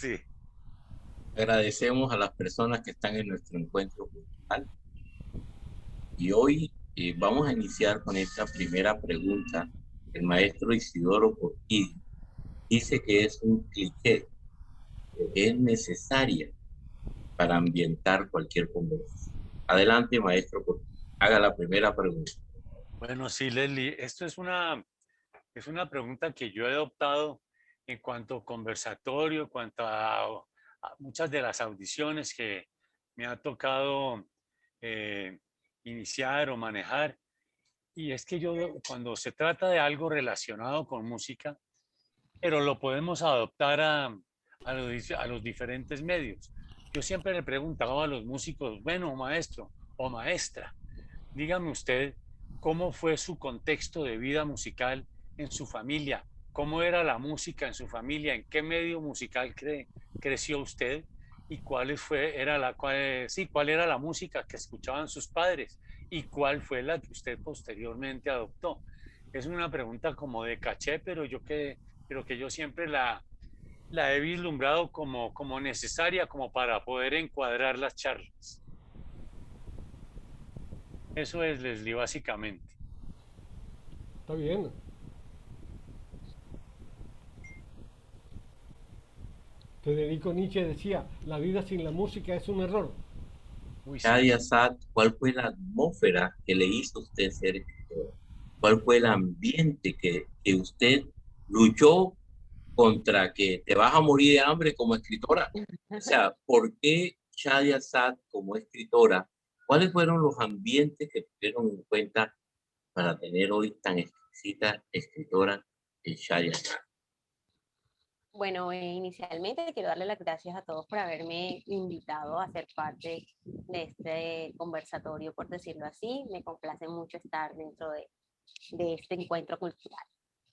Sí. Agradecemos a las personas que están en nuestro encuentro cultural y hoy vamos a iniciar con esta primera pregunta. El maestro Isidoro Porquín dice que es un cliché, que es necesaria para ambientar cualquier conversación. Adelante, maestro Porquín. Haga la primera pregunta. Bueno, sí, Leslie, esto es una pregunta que yo he adoptado en cuanto a conversatorio, en cuanto a muchas de las audiciones que me ha tocado eh, iniciar o manejar. Y es que yo, cuando se trata de algo relacionado con música, pero lo podemos adoptar a los diferentes medios. Yo siempre le preguntaba a los músicos, bueno, maestro o maestra, dígame usted cómo fue su contexto de vida musical en su familia, cómo era la música en su familia, en qué medio musical creció usted y cuál era la música que escuchaban sus padres y cuál fue la que usted posteriormente adoptó. Es una pregunta como de caché, pero que yo siempre la he vislumbrado como necesaria como para poder encuadrar las charlas. Eso es, Leslie, básicamente. Está bien. Federico Nietzsche decía, la vida sin la música es un error. Uy, sí. Shadia Sad, ¿cuál fue la atmósfera que le hizo a usted ser escritor? ¿Cuál fue el ambiente que usted luchó contra que te vas a morir de hambre como escritora? O sea, ¿por qué Shadia Sad como escritora? ¿Cuáles fueron los ambientes que tuvieron en cuenta para tener hoy tan exquisita escritora en Shadia Sad? Bueno, inicialmente quiero darle las gracias a todos por haberme invitado a ser parte de este conversatorio, por decirlo así. Me complace mucho estar dentro de este encuentro cultural.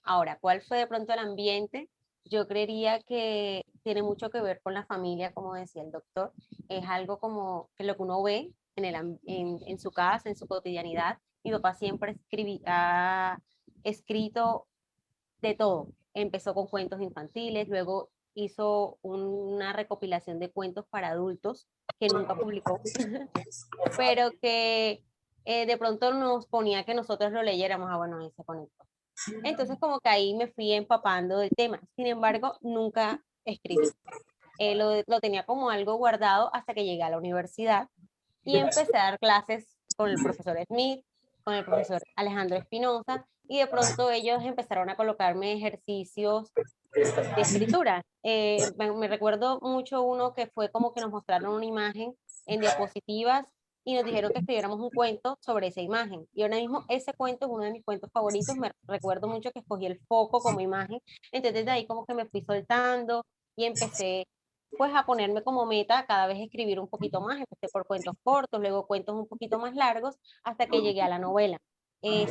Ahora, ¿cuál fue de pronto el ambiente? Yo creería que tiene mucho que ver con la familia, como decía el doctor. Es algo como que lo que uno ve en su casa, en su cotidianidad. Mi papá siempre ha escrito de todo. Empezó con cuentos infantiles, luego hizo una recopilación de cuentos para adultos que nunca publicó, pero que de pronto nos ponía que nosotros lo leyéramos. Ah, bueno, ahí se conectó. Entonces como que ahí me fui empapando del tema. Sin embargo, nunca escribí. Lo tenía como algo guardado hasta que llegué a la universidad y empecé a dar clases con el profesor Smith, con el profesor Alejandro Espinosa, y de pronto ellos empezaron a colocarme ejercicios de escritura. Me recuerdo mucho uno que fue como que nos mostraron una imagen en diapositivas y nos dijeron que escribiéramos un cuento sobre esa imagen. Y ahora mismo ese cuento es uno de mis cuentos favoritos. Me recuerdo mucho que escogí el foco como imagen. Entonces de ahí como que me fui soltando y empecé pues a ponerme como meta cada vez escribir un poquito más. Empecé por cuentos cortos, luego cuentos un poquito más largos, hasta que llegué a la novela.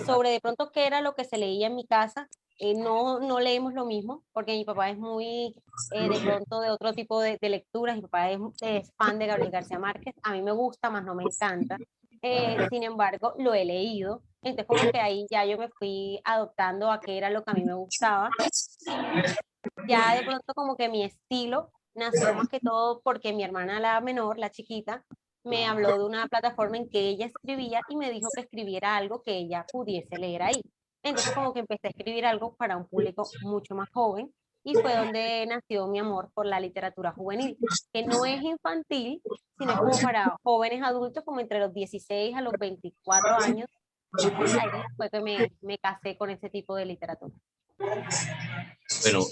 Sobre de pronto qué era lo que se leía en mi casa, no leemos lo mismo, porque mi papá es muy de pronto de otro tipo de lecturas. Mi papá es fan de Gabriel García Márquez. A mí me gusta, más no me encanta. Sin embargo, lo he leído. Entonces, como que ahí ya yo me fui adoptando a qué era lo que a mí me gustaba. Ya de pronto como que mi estilo nació más que todo porque mi hermana, la menor, la chiquita, me habló de una plataforma en que ella escribía y me dijo que escribiera algo que ella pudiese leer ahí. Entonces como que empecé a escribir algo para un público mucho más joven y fue donde nació mi amor por la literatura juvenil, que no es infantil, sino es como para jóvenes adultos, como entre los 16 a los 24 años. Ahí fue que me casé con ese tipo de literatura. Bueno,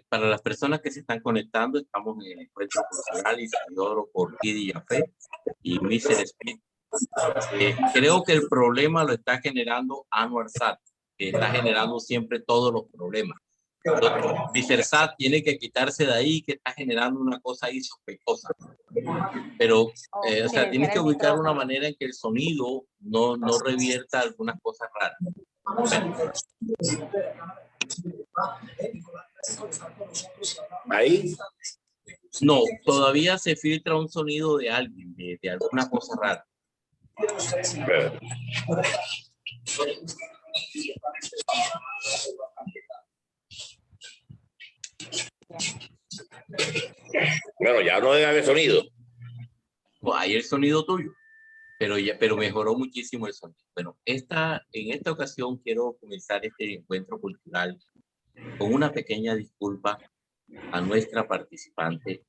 para las personas que se están conectando, estamos en el encuentro cultural Isidoro Porquí Jafé y Mr. Smith. Creo que el problema lo está generando Anwar Sat, que está generando siempre todos los problemas. Mr. Sat tiene que quitarse de ahí, que está generando una cosa ahí sospechosa. Pero, o sea, tienes que ubicar una manera en que el sonido no revierta algunas cosas raras. Bueno. Ahí. No, todavía se filtra un sonido de alguien, de alguna cosa rara. Bueno, ya no debe haber sonido. Pues hay el sonido tuyo, pero mejoró muchísimo el sonido. Bueno, en esta ocasión quiero comenzar este encuentro cultural con una pequeña disculpa a nuestra participante,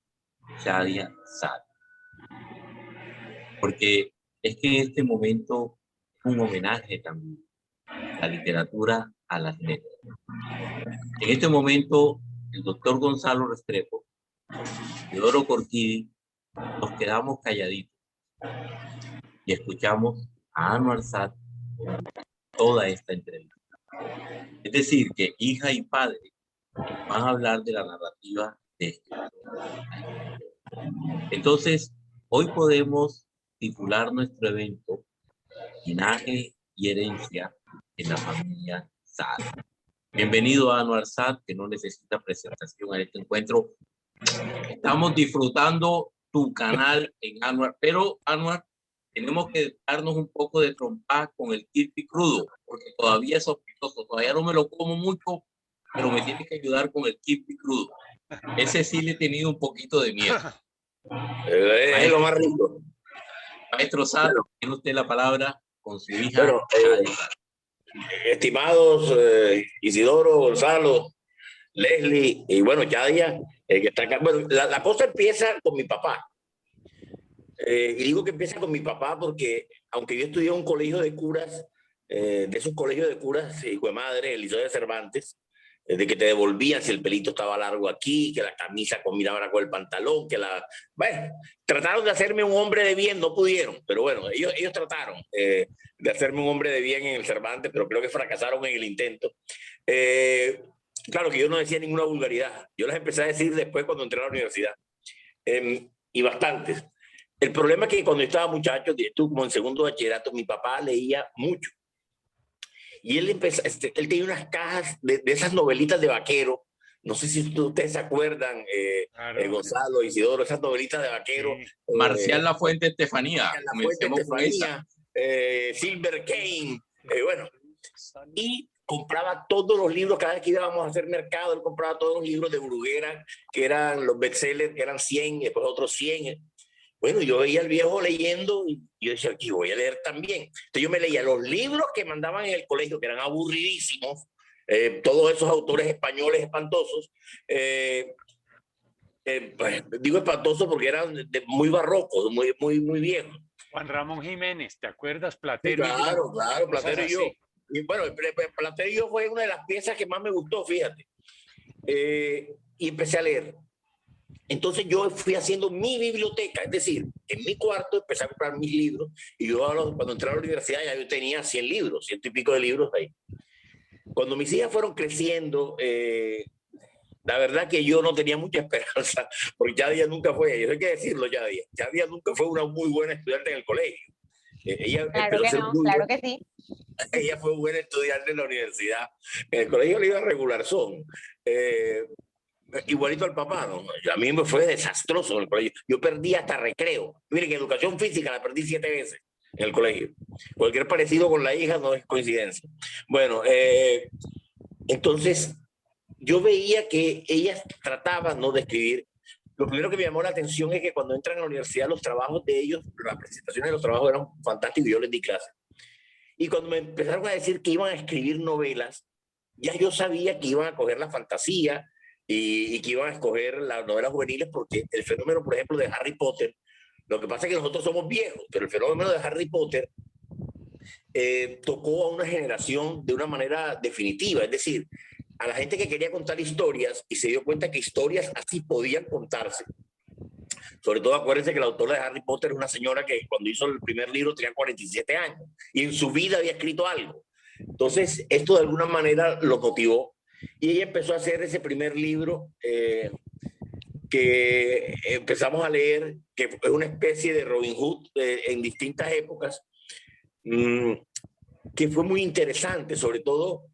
Shadia Sad, porque es que en este momento es un homenaje también a la literatura, a las letras. En este momento, el doctor Gonzalo Restrepo, Teodoro Corquidi, nos quedamos calladitos y escuchamos a Anwar Sadat toda esta entrevista. Es decir, que hija y padre van a hablar de la narrativa de este. Entonces, hoy podemos titular nuestro evento Linaje y herencia en la familia Sadat. Bienvenido a Anwar Sadat, que no necesita presentación a este encuentro. Estamos disfrutando tu canal en Anwar, pero Anwar, tenemos que darnos un poco de trompa con el kirpi crudo, porque todavía es sospechoso, todavía no me lo como mucho, pero me tienes que ayudar con el kirpi crudo. Ese sí le he tenido un poquito de miedo. Es lo más rico. Maestro Sadat, tiene usted la palabra con su hija. Bueno, estimados Isidoro, Gonzalo, Leslie y bueno, Shadia, que está acá. Bueno, la cosa empieza con mi papá. Y digo que empieza con mi papá porque, aunque yo estudié en un colegio de curas, de esos colegios de curas, hijo de madre, el Liceo de Cervantes, de que te devolvían si el pelito estaba largo aquí, que la camisa combinaba con el pantalón, que la... Bueno, trataron de hacerme un hombre de bien, no pudieron, pero bueno, ellos trataron de hacerme un hombre de bien en el Cervantes, pero creo que fracasaron en el intento. Claro que yo no decía ninguna vulgaridad, yo las empecé a decir después cuando entré a la universidad, y bastantes. El problema es que cuando yo estaba muchacho, estuve como en segundo bachillerato, mi papá leía mucho. Y él tenía unas cajas de esas novelitas de vaquero. No sé si ustedes se acuerdan, claro, Gonzalo, Isidoro, esas novelitas de vaquero. Sí. Marcial Lafuente Estefanía. Silver Kane. Bueno, y compraba todos los libros, cada vez que íbamos a hacer mercado, él compraba todos los libros de Bruguera, que eran los bestsellers, que eran 100, después otros 100. Bueno, yo veía al viejo leyendo y yo decía, aquí voy a leer también. Entonces yo me leía los libros que mandaban en el colegio, que eran aburridísimos, todos esos autores españoles espantosos. Pues, digo espantosos porque eran muy barrocos, muy viejos. Juan Ramón Jiménez, ¿te acuerdas? Platero. Claro, claro, Platero y yo. Y bueno, Platero y yo fue una de las piezas que más me gustó, fíjate. Y empecé a leer. Entonces yo fui haciendo mi biblioteca, es decir, en mi cuarto empecé a comprar mis libros y yo cuando entré a la universidad ya yo tenía 100 libros, 100 y pico de libros ahí. Cuando mis hijas fueron creciendo, la verdad que yo no tenía mucha esperanza, porque Shadia nunca fue, yo hay que decirlo, Shadia nunca fue una muy buena estudiante en el colegio. Ella claro que no, claro que sí. Ella fue buena estudiante en la universidad. En el colegio le iba regular son. Igualito al papá, ¿no? A mí me fue desastroso en el colegio. Yo perdí hasta recreo. Miren, en educación física la perdí 7 veces en el colegio. Cualquier parecido con la hija no es coincidencia. Bueno, entonces yo veía que ellas trataban, ¿no?, de escribir. Lo primero que me llamó la atención es que cuando entran a la universidad los trabajos de ellos, las presentaciones de los trabajos eran fantásticos y yo les di clase. Y cuando me empezaron a decir que iban a escribir novelas, ya yo sabía que iban a coger la fantasía y que iban a escoger las novelas juveniles, porque el fenómeno, por ejemplo, de Harry Potter, lo que pasa es que nosotros somos viejos, pero el fenómeno de Harry Potter tocó a una generación de una manera definitiva, es decir, a la gente que quería contar historias y se dio cuenta que historias así podían contarse. Sobre todo acuérdense que la autora de Harry Potter es una señora que cuando hizo el primer libro tenía 47 años y en su vida había escrito algo. Entonces esto de alguna manera lo motivó y ella empezó a hacer ese primer libro que empezamos a leer, que es una especie de Robin Hood en distintas épocas, que fue muy interesante, sobre todo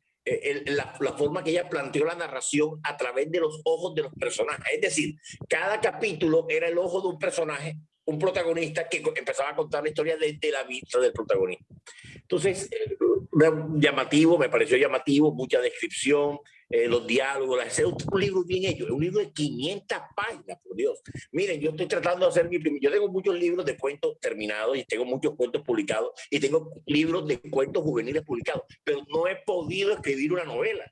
la forma que ella planteó la narración a través de los ojos de los personajes. Es decir, cada capítulo era el ojo de un personaje, un protagonista que empezaba a contar la historia desde la vista del protagonista. Entonces, llamativo, me pareció llamativo, mucha descripción, los diálogos, hacer un libro bien hecho. Es un libro de 500 páginas, por Dios. Miren, yo estoy tratando de hacer yo tengo muchos libros de cuentos terminados y tengo muchos cuentos publicados y tengo libros de cuentos juveniles publicados, pero no he podido escribir una novela.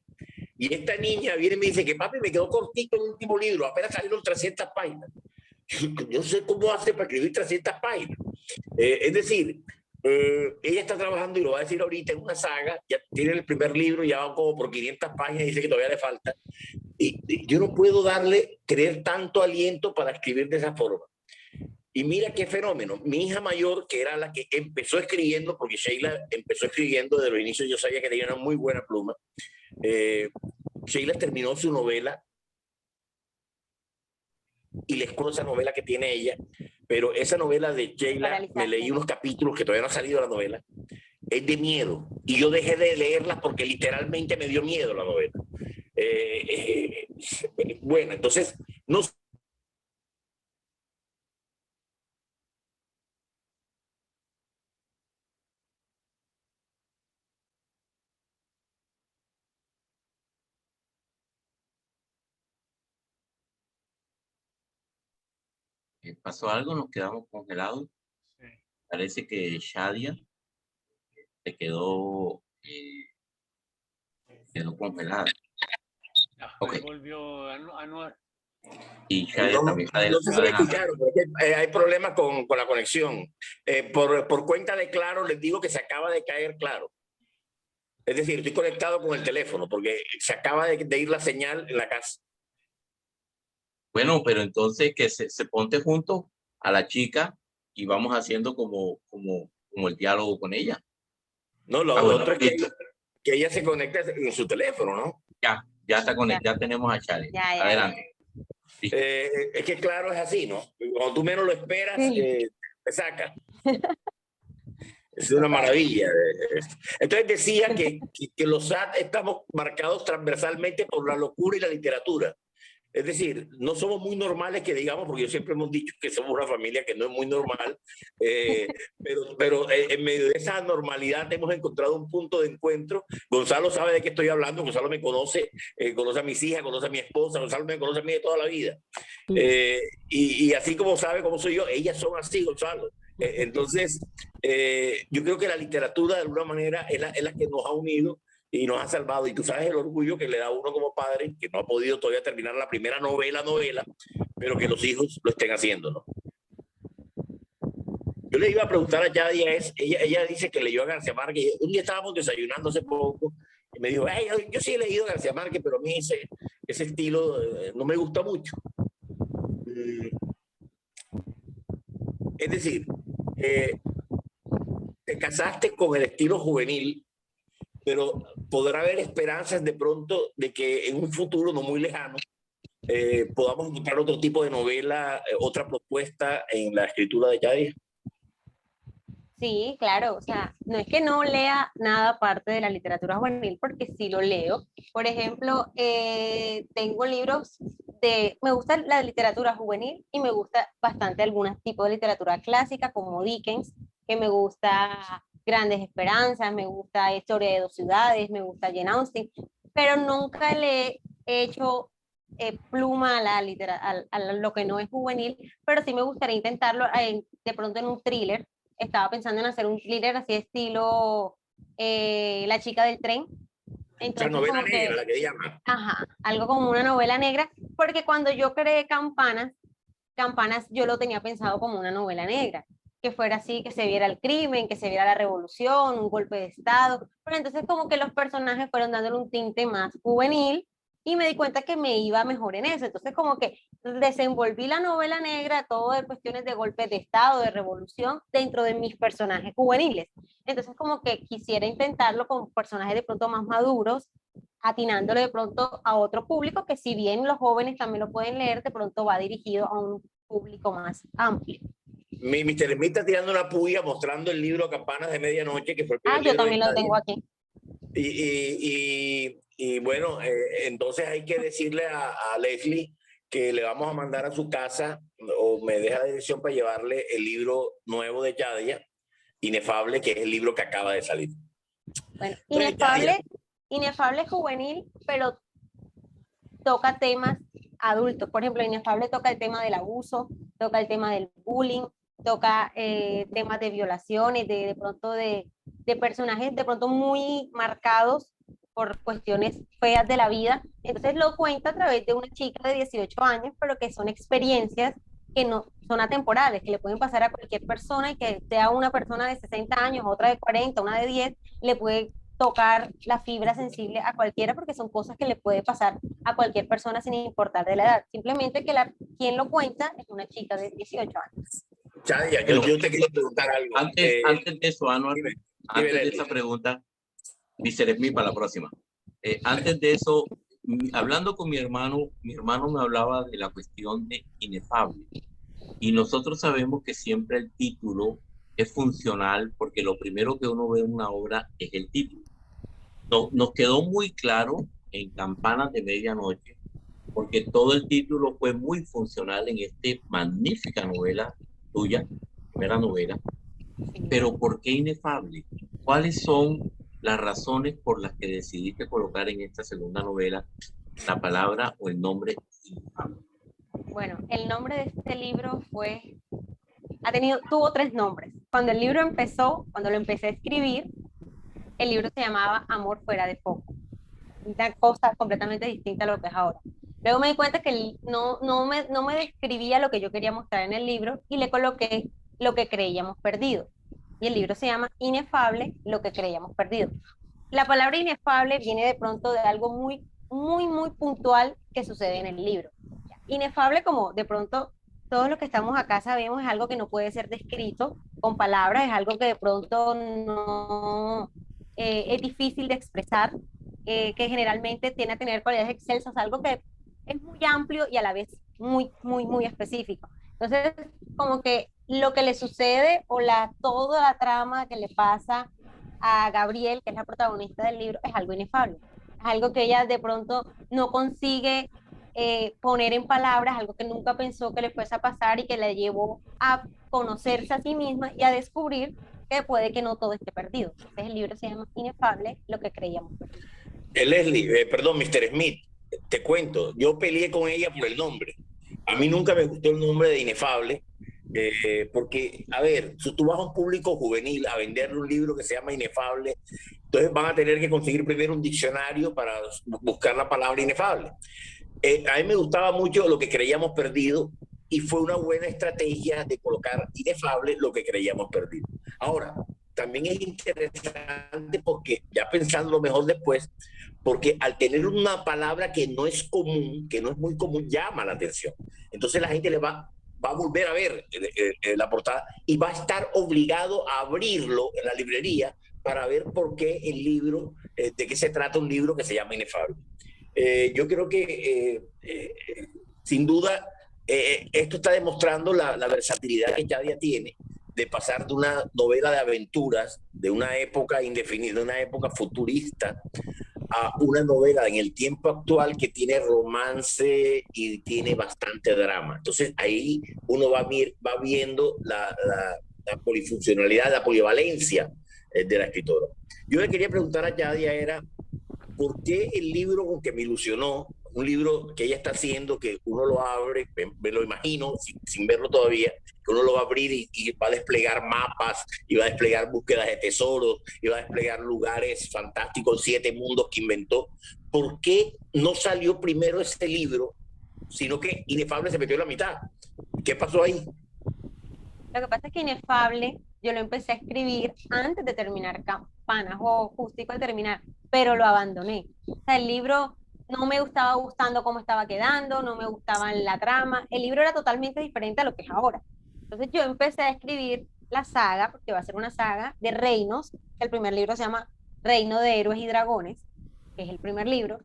Y esta niña viene y me dice que papi, me quedó cortito el último libro, apenas salieron 300 páginas. Yo sé cómo hace para escribir 300 páginas. Es decir, ella está trabajando, y lo va a decir ahorita, en una saga, ya tiene el primer libro, ya va como por 500 páginas, y dice que todavía le falta. Y yo no puedo creer tanto aliento para escribir de esa forma. Y mira qué fenómeno. Mi hija mayor, que era la que empezó escribiendo, porque Sheila empezó escribiendo desde los inicios, yo sabía que tenía una muy buena pluma. Sheila terminó su novela y les cuento esa novela que tiene ella, pero esa novela de Sheila, me leí unos capítulos que todavía no ha salido la novela, es de miedo, y yo dejé de leerla porque literalmente me dio miedo la novela. Bueno, entonces, no ¿Pasó algo? ¿Nos quedamos congelados? Sí. Parece que Shadia se quedó congelada. Okay. Volvió Anuar. Y Shadia también. No sé si me escucharon, porque hay problemas con la conexión. Por cuenta de Claro, les digo que se acaba de caer Claro. Es decir, estoy conectado con el teléfono porque se acaba de ir la señal en la casa. Bueno, pero entonces que se ponte junto a la chica y vamos haciendo como el diálogo con ella. No, lo otro es que ella se conecta en su teléfono, ¿no? Ya está conectada, ya tenemos a Charlie. Adelante. Es que Claro es así, ¿no? Cuando tú menos lo esperas, te saca. Es una maravilla. Entonces decía que los SAT estamos marcados transversalmente por la locura y la literatura. Es decir, no somos muy normales, que digamos, porque yo siempre hemos dicho que somos una familia que no es muy normal, pero en medio de esa normalidad hemos encontrado un punto de encuentro. Gonzalo sabe de qué estoy hablando, Gonzalo me conoce, conoce a mis hijas, conoce a mi esposa, Gonzalo me conoce a mí de toda la vida. Y así como sabe cómo soy yo, ellas son así, Gonzalo. Entonces, yo creo que la literatura de alguna manera es la que nos ha unido y nos ha salvado. Y tú sabes el orgullo que le da a uno como padre, que no ha podido todavía terminar la primera novela, pero que los hijos lo estén haciendo, ¿no? Yo le iba a preguntar a Yadia, ella dice que leyó a García Márquez. Un día estábamos desayunando hace poco y me dijo, yo sí he leído a García Márquez, pero a mí ese estilo no me gusta mucho. Es decir, te casaste con el estilo juvenil, pero podrá haber esperanzas de pronto de que en un futuro no muy lejano podamos encontrar otro tipo de novela, otra propuesta en la escritura de Yadia. Sí, claro, o sea, no es que no lea nada aparte de la literatura juvenil, porque sí lo leo. Por ejemplo, tengo libros me gusta la literatura juvenil y me gusta bastante algunos tipos de literatura clásica, como Dickens, que me gusta Grandes Esperanzas, me gusta Historia de dos ciudades, me gusta Jane Austen, pero nunca le he hecho pluma a lo que no es juvenil, pero sí me gustaría intentarlo de pronto en un thriller. Estaba pensando en hacer un thriller así La estilo La chica del tren. Entonces, novela negra, la que llama. Ajá, algo como una novela negra, porque cuando yo creé Campanas yo lo tenía pensado como una novela negra, que fuera así, que se viera el crimen, que se viera la revolución, un golpe de estado, pero entonces como que los personajes fueron dándole un tinte más juvenil y me di cuenta que me iba mejor en eso, entonces como que desenvolví la novela negra, todo de cuestiones de golpes de estado, de revolución, dentro de mis personajes juveniles, entonces como que quisiera intentarlo con personajes de pronto más maduros, atinándole de pronto a otro público que si bien los jóvenes también lo pueden leer, de pronto va dirigido a un público más amplio. Mr. Smith está tirando una puya mostrando el libro Campanas de Medianoche, que fue el primer yo también lo tengo aquí. Y bueno, entonces hay que decirle a Leslie que le vamos a mandar a su casa, o me deja la dirección para llevarle el libro nuevo de Yadia, Inefable, que es el libro que acaba de salir. Bueno, Inefable juvenil, pero toca temas adultos. Por ejemplo, Inefable toca el tema del abuso, toca el tema del bullying, toca temas de violaciones, de pronto de personajes de pronto muy marcados por cuestiones feas de la vida. Entonces lo cuenta a través de una chica de 18 años, pero que son experiencias que no son atemporales, que le pueden pasar a cualquier persona, y que sea una persona de 60 años, otra de 40, una de 10, le puede tocar la fibra sensible a cualquiera, porque son cosas que le puede pasar a cualquier persona sin importar de la edad. Simplemente que quien lo cuenta es una chica de 18 años. Chadia, Bueno, yo te quería preguntar algo. Antes de eso, Anuar, dime, antes de Leslie. esa pregunta, Mr. Smith, para la próxima. Antes de eso, hablando con mi hermano me hablaba de la cuestión de Inefable. Y nosotros sabemos que siempre el título es funcional, porque lo primero que uno ve en una obra es el título. Nos quedó muy claro en Campanas de Medianoche, porque todo el título fue muy funcional en esta magnífica novela tuya, primera novela. Pero ¿por qué Inefable? ¿Cuáles son las razones por las que decidiste colocar en esta segunda novela la palabra o el nombre Inefable? Bueno, el nombre de este libro tuvo 3 nombres. Cuando el libro empezó, cuando lo empecé a escribir, el libro se llamaba Amor fuera de foco. Una cosa completamente distinta a lo que es ahora. Luego me di cuenta que no me describía lo que yo quería mostrar en el libro, y le coloqué lo que creíamos perdido. Y el libro se llama Inefable, lo que creíamos perdido. La palabra inefable viene de pronto de algo muy, muy, muy puntual que sucede en el libro. Inefable, como de pronto todos los que estamos acá sabemos, es algo que no puede ser descrito con palabras, es algo que de pronto no es difícil de expresar, que generalmente tiene a tener cualidades excelsas, algo que es muy amplio y a la vez muy, muy, muy específico. Entonces, como que lo que le sucede o toda la trama que le pasa a Gabriel, que es la protagonista del libro, es algo inefable. Es algo que ella de pronto no consigue poner en palabras, algo que nunca pensó que le fuese a pasar, y que la llevó a conocerse a sí misma y a descubrir que puede que no todo esté perdido. Entonces el libro se llama Inefable, lo que creíamos perdido. Leslie, perdón, Mr. Smith, te cuento, yo peleé con ella por el nombre. A mí nunca me gustó el nombre de Inefable, porque, a ver, si tú vas a un público juvenil a venderle un libro que se llama Inefable, entonces van a tener que conseguir primero un diccionario para buscar la palabra inefable. A mí me gustaba mucho lo que creíamos perdido, y fue una buena estrategia de colocar Inefable, lo que creíamos perdido. Ahora, también es interesante, porque ya pensándolo mejor después, porque al tener una palabra que no es común, que no es muy común, llama la atención. Entonces la gente le va a volver a ver la portada, y va a estar obligado a abrirlo en la librería para ver por qué el libro, de qué se trata un libro que se llama Inefable. Yo creo que sin duda esto está demostrando la versatilidad que Chadia tiene de pasar de una novela de aventuras de una época indefinida, de una época futurista, a una novela en el tiempo actual que tiene romance y tiene bastante drama. Entonces ahí uno va viendo la polifuncionalidad, la polivalencia de la escritora. Yo le quería preguntar a Chadia era, ¿por qué el libro que me ilusionó, un libro que ella está haciendo, que uno lo abre, me lo imagino, sin verlo todavía, que uno lo va a abrir y va a desplegar mapas, y va a desplegar búsquedas de tesoros, y va a desplegar lugares fantásticos, 7 mundos que inventó? ¿Por qué no salió primero ese libro, sino que Inefable se metió en la mitad? ¿Qué pasó ahí? Lo que pasa es que Inefable yo lo empecé a escribir antes de terminar Campanas, o justico de terminar, pero lo abandoné. O sea, el libro no me estaba gustando cómo estaba quedando, no me gustaba la trama, el libro era totalmente diferente a lo que es ahora. Entonces yo empecé a escribir la saga, porque va a ser una saga de reinos. El primer libro se llama Reino de Héroes y Dragones, que es el primer libro,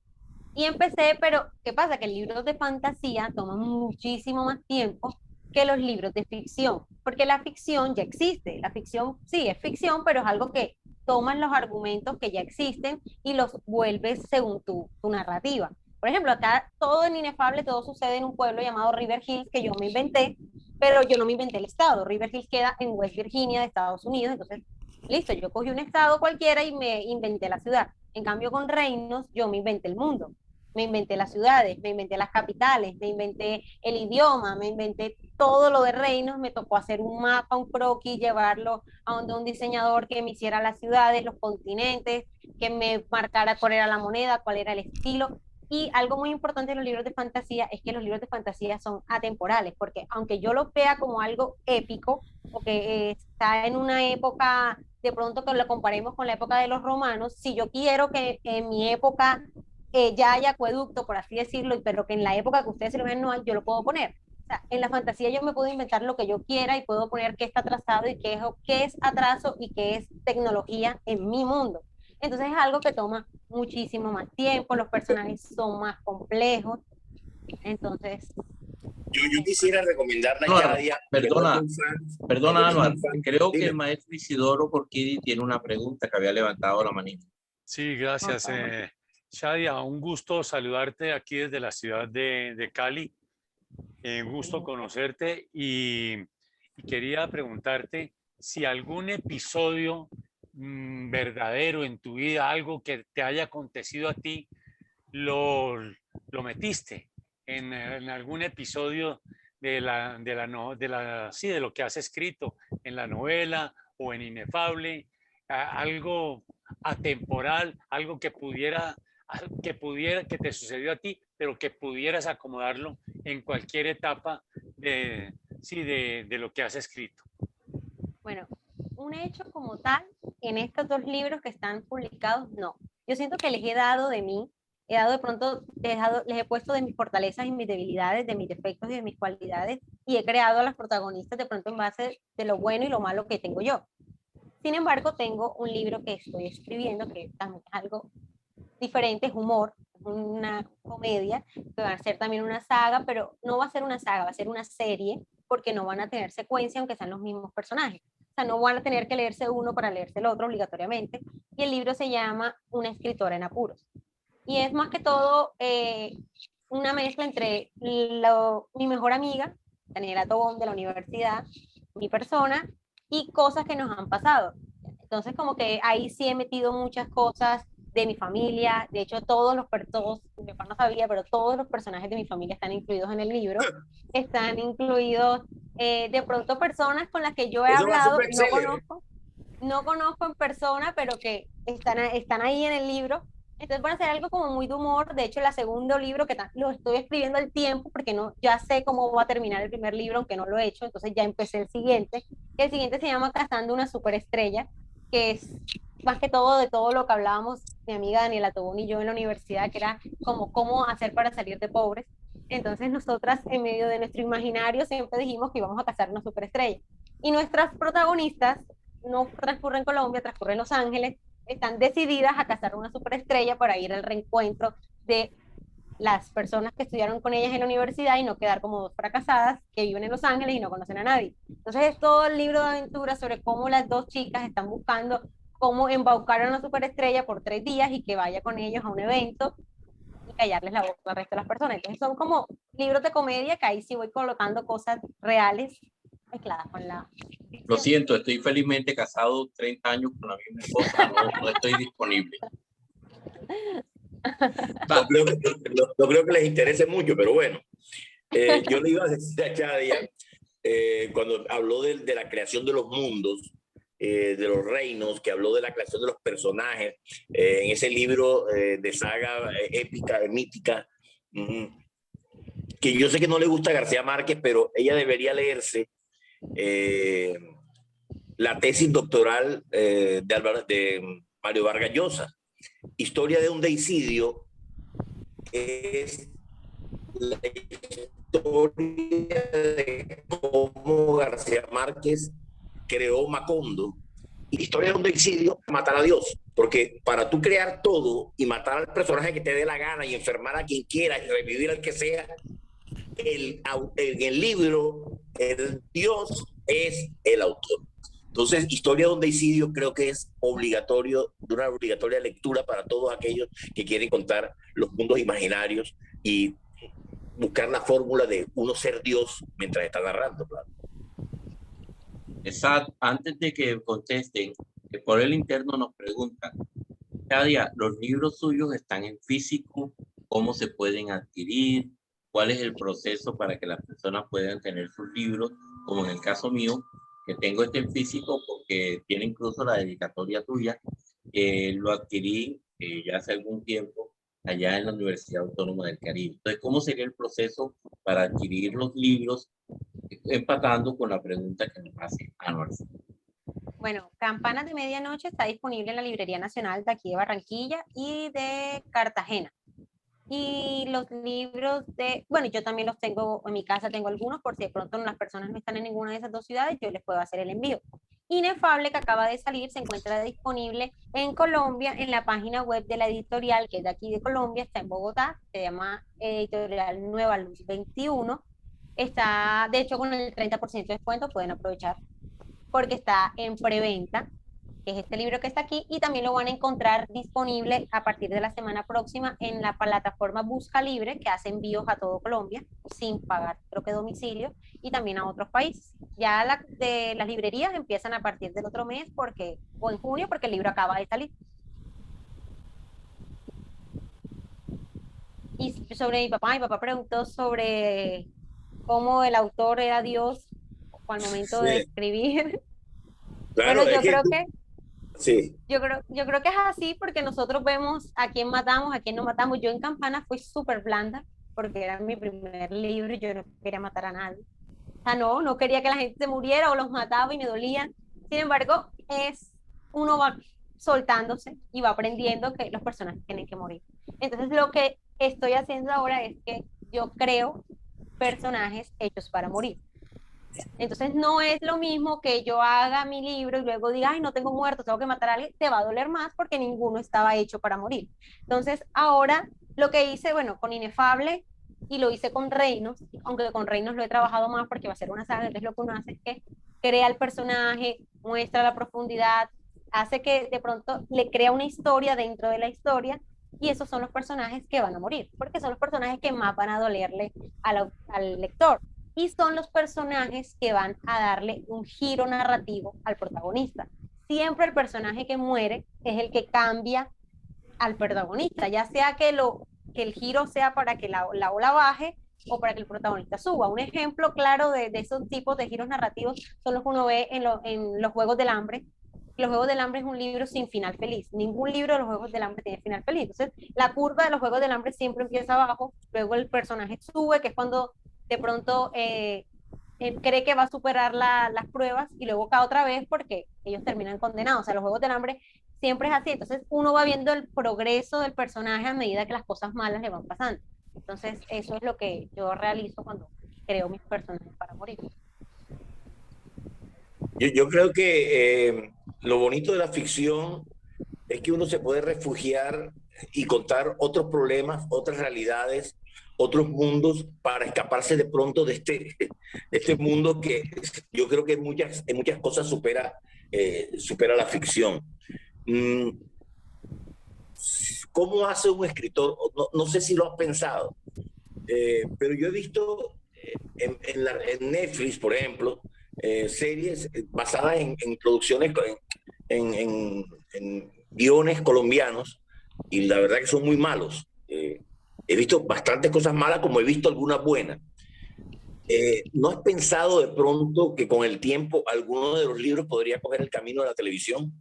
y empecé, pero ¿qué pasa? Que el libro de fantasía toma muchísimo más tiempo que los libros de ficción, porque la ficción ya existe. La ficción sí es ficción, pero es algo que toman los argumentos que ya existen y los vuelves según tu narrativa. Por ejemplo, acá todo en Inefable, todo sucede en un pueblo llamado River Hills, que yo me inventé, pero yo no me inventé el estado. River Hills queda en West Virginia, de Estados Unidos. Entonces, listo, yo cogí un estado cualquiera y me inventé la ciudad. En cambio, con Reinos, yo me inventé el mundo. Me inventé las ciudades, me inventé las capitales, me inventé el idioma, me inventé todo lo de reinos, me tocó hacer un mapa, un croquis, llevarlo a donde un diseñador que me hiciera las ciudades, los continentes, que me marcara cuál era la moneda, cuál era el estilo. Y algo muy importante en los libros de fantasía es que los libros de fantasía son atemporales, porque aunque yo lo vea como algo épico, o que está en una época, de pronto que lo comparemos con la época de los romanos, si yo quiero que en mi época ya haya acueducto, por así decirlo, pero que en la época que ustedes se lo ven no hay, yo lo puedo poner. O sea, en la fantasía yo me puedo inventar lo que yo quiera y puedo poner qué está atrasado y qué es atraso y qué es tecnología en mi mundo. Entonces es algo que toma muchísimo más tiempo, los personajes son más complejos, entonces... Yo quisiera recomendarle a Álvaro, Shadia, perdona, Álvaro, creo que el Dime. maestro Isidoro Porquiri tiene una pregunta que había levantado la manita. Sí, gracias. Shadia, un gusto saludarte aquí desde la ciudad de Cali. Un gusto conocerte y quería preguntarte si algún episodio verdadero en tu vida, algo que te haya acontecido a ti, lo metiste en algún episodio sí, de lo que has escrito en la novela o en Inefable, algo atemporal, algo que te sucedió a ti, pero que pudieras acomodarlo en cualquier etapa sí, de lo que has escrito. Bueno, un hecho como tal, en estos dos libros que están publicados, no. Yo siento que les he dado de mí, he dado de pronto, les he puesto de mis fortalezas y mis debilidades, de mis defectos y de mis cualidades, y he creado a las protagonistas de pronto en base de lo bueno y lo malo que tengo yo. Sin embargo, tengo un libro que estoy escribiendo, que también es algo diferente, es humor, una comedia, que va a ser también una saga, pero no va a ser una saga, va a ser una serie, porque no van a tener secuencia, aunque sean los mismos personajes. O sea, no van a tener que leerse uno para leerse el otro obligatoriamente. Y el libro se llama Una escritora en apuros. Y es más que todo una mezcla entre mi mejor amiga, Daniela Tobón, de la universidad, mi persona, y cosas que nos han pasado. Entonces, como que ahí sí he metido muchas cosas de mi familia. De hecho, mi papá no sabía, pero todos los personajes de mi familia están incluidos en el libro. Están incluidos de pronto personas con las que yo he Eso va hablado, súper chévere. no conozco en persona, pero que están ahí en el libro. Entonces van a ser algo como muy de humor. De hecho, el segundo libro que lo estoy escribiendo al tiempo porque no, ya sé cómo va a terminar el primer libro, aunque no lo he hecho. Entonces ya empecé el siguiente. El siguiente se llama Cazando una superestrella, que es más que todo de todo lo que hablábamos mi amiga Daniela Tobón y yo en la universidad, que era como cómo hacer para salir de pobres. Entonces nosotras en medio de nuestro imaginario siempre dijimos que íbamos a cazar una superestrella. Y nuestras protagonistas no transcurren en Colombia, transcurren en Los Ángeles, están decididas a cazar una superestrella para ir al reencuentro de las personas que estudiaron con ellas en la universidad y no quedar como dos fracasadas que viven en Los Ángeles y no conocen a nadie. Entonces es todo el libro de aventura sobre cómo las dos chicas están buscando cómo embaucar a una superestrella por 3 días y que vaya con ellos a un evento y callarles la boca al resto de las personas. Entonces son como libros de comedia que ahí sí voy colocando cosas reales mezcladas con la ficción. Lo siento, estoy felizmente casado 30 años con la misma esposa, no estoy disponible. No creo que les interese mucho, pero bueno. Yo le iba a decir a Shadia, cuando habló de la creación de los mundos, de los reinos, que habló de la creación de los personajes, en ese libro de saga épica, mítica, que yo sé que no le gusta a García Márquez, pero ella debería leerse la tesis doctoral de Mario Vargas Llosa. Historia de un deicidio es la historia de cómo García Márquez creó Macondo. Y la historia de un deicidio, matar a Dios. Porque para tú crear todo y matar al personaje que te dé la gana y enfermar a quien quiera y revivir al que sea, en el libro, el Dios es el autor. Entonces, Historia de un deicidio creo que es obligatorio, de una obligatoria lectura para todos aquellos que quieren contar los mundos imaginarios y buscar la fórmula de uno ser Dios mientras está narrando. Claro. Exacto. Antes de que contesten, que por el interno nos preguntan, Shadia, ¿los libros suyos están en físico cómo se pueden adquirir, cuál es el proceso para que las personas puedan tener sus libros, como en el caso mío, que tengo este en físico porque tiene incluso la dedicatoria tuya. Lo adquirí ya hace algún tiempo allá en la Universidad Autónoma del Caribe. Entonces, ¿cómo sería el proceso para adquirir los libros? Empatando con la pregunta que nos hace Anuar. Bueno, Campanas de Medianoche está disponible en la Librería Nacional de aquí de Barranquilla y de Cartagena. Y los libros bueno, yo también los tengo en mi casa, tengo algunos, por si de pronto las personas no están en ninguna de esas dos ciudades, yo les puedo hacer el envío. Inefable, que acaba de salir, se encuentra disponible en Colombia, en la página web de la editorial, que es de aquí de Colombia, está en Bogotá, se llama Editorial Nueva Luz 21. Está, de hecho, con el 30% de descuento, pueden aprovechar, porque está en preventa, que es este libro que está aquí, y también lo van a encontrar disponible a partir de la semana próxima en la plataforma Busca Libre, que hace envíos a todo Colombia sin pagar, creo que domicilio, y también a otros países. Ya de las librerías empiezan a partir del otro mes, o en junio, porque el libro acaba de salir. Y sobre mi papá preguntó sobre cómo el autor era Dios al momento de escribir. Claro, Bueno, yo creo que sí. Yo creo que es así porque nosotros vemos a quién matamos, a quién no matamos. Yo en Campana fui súper blanda porque era mi primer libro y yo no quería matar a nadie. O sea, no quería que la gente se muriera o los mataba y me dolían. Sin embargo, uno va soltándose y va aprendiendo que los personajes tienen que morir. Entonces, lo que estoy haciendo ahora es que yo creo personajes hechos para morir. Entonces no es lo mismo que yo haga mi libro y luego diga, ay, no tengo muertos, tengo que matar a alguien, te va a doler más porque ninguno estaba hecho para morir. Entonces ahora lo que hice, bueno, con Inefable y lo hice con Reinos, aunque con Reinos lo he trabajado más porque va a ser una saga, entonces lo que uno hace es que crea el personaje, muestra la profundidad, hace que de pronto le crea una historia dentro de la historia y esos son los personajes que van a morir, porque son los personajes que más van a dolerle al lector y son los personajes que van a darle un giro narrativo al protagonista. Siempre el personaje que muere es el que cambia al protagonista, ya sea que el giro sea para que la ola baje o para que el protagonista suba. Un ejemplo claro de esos tipos de giros narrativos son los que uno ve en los Juegos del Hambre. Los Juegos del Hambre es un libro sin final feliz. Ningún libro de los Juegos del Hambre tiene final feliz. Entonces, la curva de los Juegos del Hambre siempre empieza abajo, luego el personaje sube, que es cuando de pronto cree que va a superar las pruebas y luego cae otra vez porque ellos terminan condenados. O sea, los Juegos del Hambre siempre es así. Entonces, uno va viendo el progreso del personaje a medida que las cosas malas le van pasando. Entonces, eso es lo que yo realizo cuando creo mis personajes para morir. Yo creo que lo bonito de la ficción es que uno se puede refugiar y contar otros problemas, otras realidades, otros mundos para escaparse de pronto de este mundo que yo creo que en muchas cosas supera la ficción. ¿Cómo hace un escritor? No sé si lo has pensado, pero yo he visto en Netflix, por ejemplo, series basadas en producciones, en guiones colombianos, y la verdad que son muy malos. He visto bastantes cosas malas, como he visto algunas buenas. ¿No has pensado de pronto que con el tiempo alguno de los libros podría coger el camino de la televisión?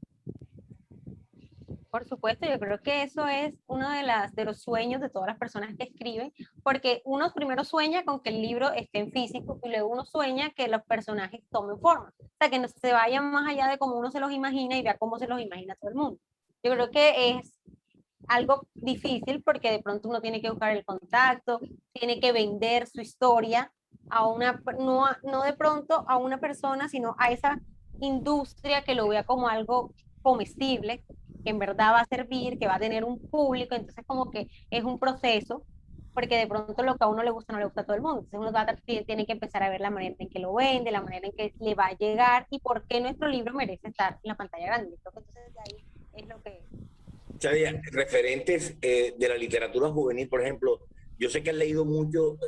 Por supuesto, yo creo que eso es uno de los sueños de todas las personas que escriben, porque uno primero sueña con que el libro esté en físico y luego uno sueña que los personajes tomen forma, o sea, que no se vayan más allá de cómo uno se los imagina y vea cómo se los imagina todo el mundo. Yo creo que es algo difícil porque de pronto uno tiene que buscar el contacto, tiene que vender su historia a no de pronto a una persona, sino a esa industria que lo vea como algo comestible, que en verdad va a servir, que va a tener un público. Entonces como que es un proceso, porque de pronto lo que a uno le gusta no le gusta a todo el mundo. Entonces uno tiene que empezar a ver la manera en que lo vende, la manera en que le va a llegar y por qué nuestro libro merece estar en la pantalla grande. Entonces de ahí es lo que... Chadia, referentes de la literatura juvenil, por ejemplo, yo sé que has leído muchos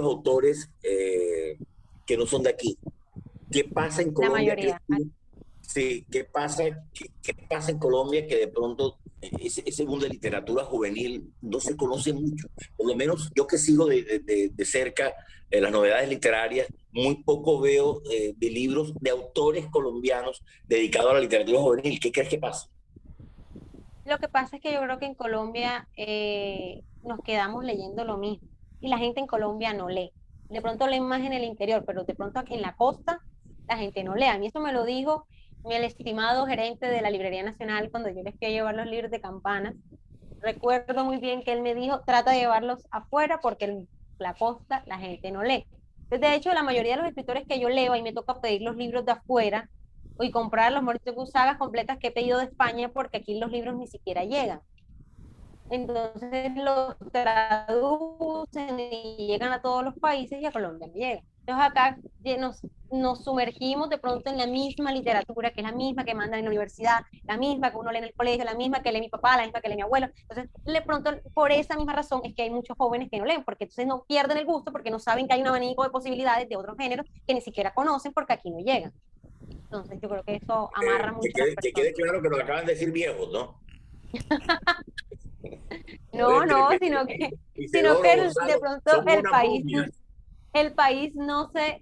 autores que no son de aquí. ¿Qué pasa en La Colombia? mayoría. Sí, ¿qué pasa en Colombia que de pronto ese mundo de literatura juvenil no se conoce mucho. Por lo menos yo que sigo de cerca las novedades literarias, muy poco veo de libros de autores colombianos dedicados a la literatura juvenil. ¿Qué crees que pasa? Lo que pasa es que yo creo que en Colombia nos quedamos leyendo lo mismo y la gente en Colombia no lee. De pronto leen más en el interior, pero de pronto en la costa la gente no lee. A mí eso me lo dijo el estimado gerente de la Librería Nacional cuando yo les fui a llevar los libros de Campanas. Recuerdo muy bien que él me dijo, trata de llevarlos afuera porque en la costa la gente no lee. Entonces, de hecho, la mayoría de los escritores que yo leo, ahí me toca pedir los libros de afuera y comprar los Mauricio sagas completas que he pedido de España porque aquí los libros ni siquiera llegan. Entonces los traducen y llegan a todos los países y a Colombia no llegan. Entonces acá nos sumergimos de pronto en la misma literatura, que es la misma que mandan en la universidad, la misma que uno lee en el colegio, la misma que lee mi papá, la misma que lee mi abuelo. Entonces, de pronto, por esa misma razón es que hay muchos jóvenes que no leen, porque entonces no pierden el gusto, porque no saben que hay un abanico de posibilidades de otros géneros que ni siquiera conocen porque aquí no llegan. Entonces yo creo que eso amarra mucho a las Que personas. quede claro que nos acaban de decir viejos, ¿no? No, no, Entre sino que Isidoro, de Gonzalo, pronto somos una momia. el país no se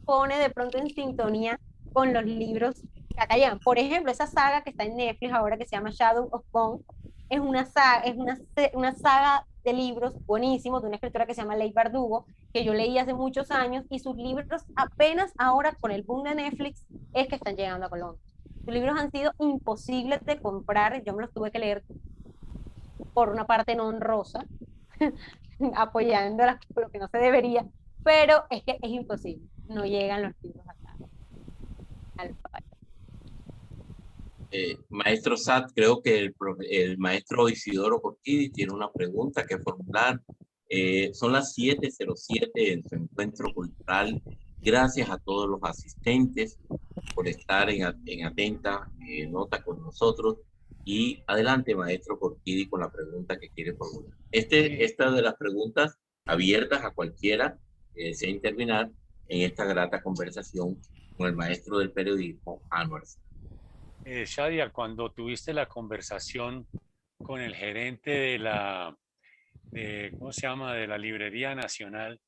pone de pronto en sintonía con los libros que acá llegan. Por ejemplo, esa saga que está en Netflix ahora que se llama Shadow of Bone, es una saga de libros buenísimos de una escritora que se llama Leigh Bardugo, que yo leí hace muchos años, y sus libros apenas ahora con el boom de Netflix es que están llegando a Colombia. Sus libros han sido imposibles de comprar, yo me los tuve que leer por una parte no honrosa, apoyando lo que no se debería, pero es que es imposible, no llegan los libros acá al país. Maestro Sat, creo que el maestro Isidoro Corquidi tiene una pregunta que formular. Son las 7:07 en su encuentro cultural. Gracias a todos los asistentes por estar en atenta nota con nosotros. Y adelante, maestro Corquidi, con la pregunta que quiere formular. Esta de las preguntas abiertas a cualquiera que desee intervenir en esta grata conversación con el maestro del periodismo, Anwar Sadat. Shadia, cuando tuviste la conversación con el gerente ¿cómo se llama?, de la Librería Nacional,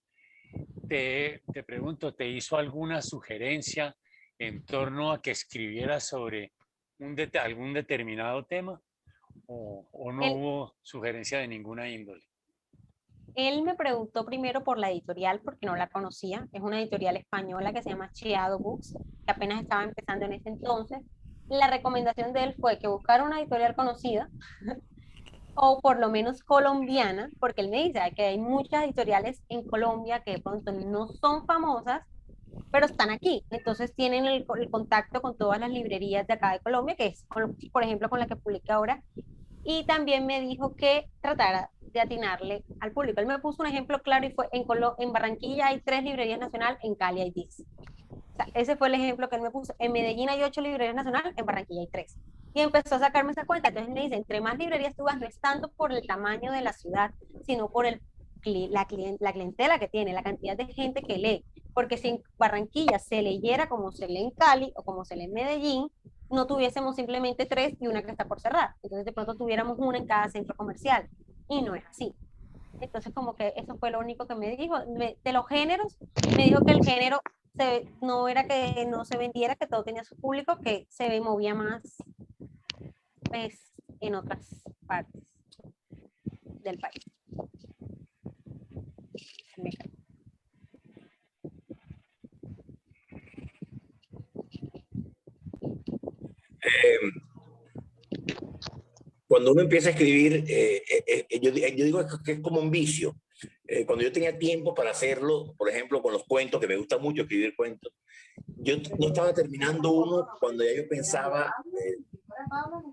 te pregunto, ¿te hizo alguna sugerencia en torno a que escribiera sobre algún determinado tema? ¿O no Él, hubo sugerencia de ninguna índole? él me preguntó primero por la editorial porque no la conocía, es una editorial española que se llama Chiado Books, que apenas estaba empezando en ese entonces. La recomendación de él fue que buscara una editorial conocida o por lo menos colombiana, porque él me dice que hay muchas editoriales en Colombia que de pronto no son famosas, pero están aquí. Entonces tienen el contacto con todas las librerías de acá de Colombia, que es, por ejemplo, con la que publica ahora. Y también me dijo que tratara de atinarle al público. Él me puso un ejemplo claro y fue, en Barranquilla hay 3 librerías nacionales, en Cali hay 10. O sea, ese fue el ejemplo que él me puso. En Medellín hay 8 librerías nacionales, en Barranquilla hay 3. Y empezó a sacarme esa cuenta. Entonces me dice, entre más librerías tú vas, no es tanto por el tamaño de la ciudad, sino por la clientela que tiene, la cantidad de gente que lee. Porque si en Barranquilla se leyera como se lee en Cali o como se lee en Medellín, no tuviésemos simplemente 3 y una que está por cerrar. Entonces de pronto tuviéramos una en cada centro comercial. Y no es así. Entonces como que eso fue lo único que me dijo. De los géneros, me dijo que el género no era que no se vendiera, que todo tenía su público, que se movía más pues, en otras partes del país. Cuando uno empieza a escribir, yo digo que es como un vicio. Cuando yo tenía tiempo para hacerlo, por ejemplo, con los cuentos, que me gusta mucho escribir cuentos, yo no estaba terminando uno cuando ya yo pensaba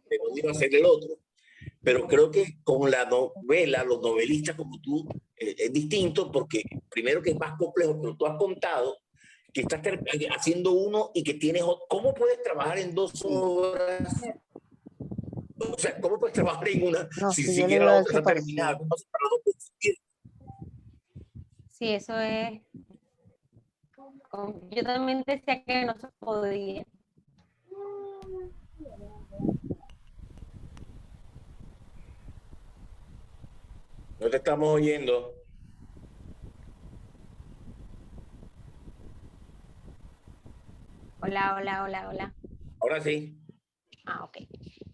que no iba a hacer el otro. Pero creo que con la novela, los novelistas como tú, es distinto porque primero que es más complejo, pero tú has contado que estás haciendo uno y que tienes... ¿Cómo puedes trabajar en 2 horas? O sea, ¿cómo puedes trabajar en una No, si sí, yo le siquiera iba la a otra decir está para terminada? sí. ¿Cómo haces para no coincidir? Sí, eso es. Yo también decía que no se podía. No te estamos oyendo. Hola, hola, hola, hola. Ahora sí. Ah, ok.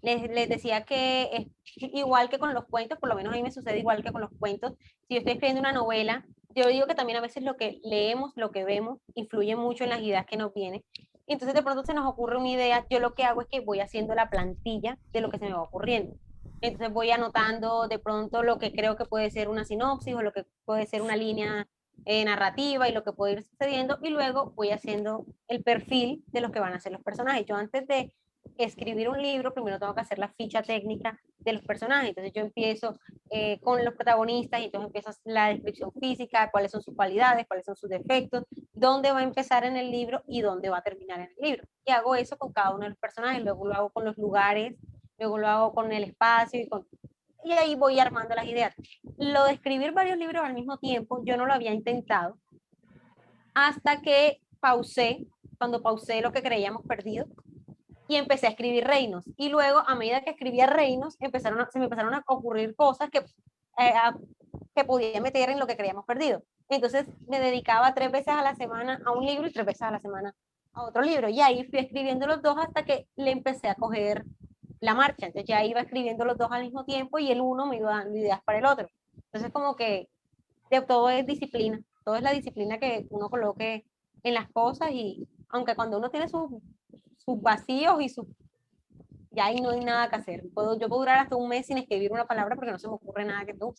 Les decía que es igual que con los cuentos, por lo menos a mí me sucede igual que con los cuentos. Si yo estoy escribiendo una novela, yo digo que también a veces lo que leemos, lo que vemos, influye mucho en las ideas que nos vienen. Y entonces de pronto se nos ocurre una idea, yo lo que hago es que voy haciendo la plantilla de lo que se me va ocurriendo. Entonces voy anotando de pronto lo que creo que puede ser una sinopsis o lo que puede ser una línea narrativa y lo que puede ir sucediendo, y luego voy haciendo el perfil de los que van a ser los personajes. Yo antes de escribir un libro, primero tengo que hacer la ficha técnica de los personajes. Entonces yo empiezo con los protagonistas y entonces empiezo la descripción física, cuáles son sus cualidades, cuáles son sus defectos, dónde va a empezar en el libro y dónde va a terminar en el libro. Y hago eso con cada uno de los personajes, luego lo hago con los lugares, luego lo hago con el espacio y ahí voy armando las ideas. Lo de escribir varios libros al mismo tiempo, yo no lo había intentado hasta que cuando pausé lo que creíamos perdido, y empecé a escribir reinos. Y luego, a medida que escribía reinos, se me empezaron a ocurrir cosas que podía meter en lo que creíamos perdido. Entonces, me dedicaba 3 veces a la semana a un libro y 3 veces a la semana a otro libro. Y ahí fui escribiendo los dos hasta que le empecé a coger la marcha. Entonces, ya iba escribiendo los dos al mismo tiempo y el uno me iba dando ideas para el otro. Entonces, como que todo es disciplina. Todo es la disciplina que uno coloque en las cosas, y aunque cuando uno tiene sus vacíos y ya ahí no hay nada que hacer. Yo puedo durar hasta un mes sin escribir una palabra porque no se me ocurre nada que tú.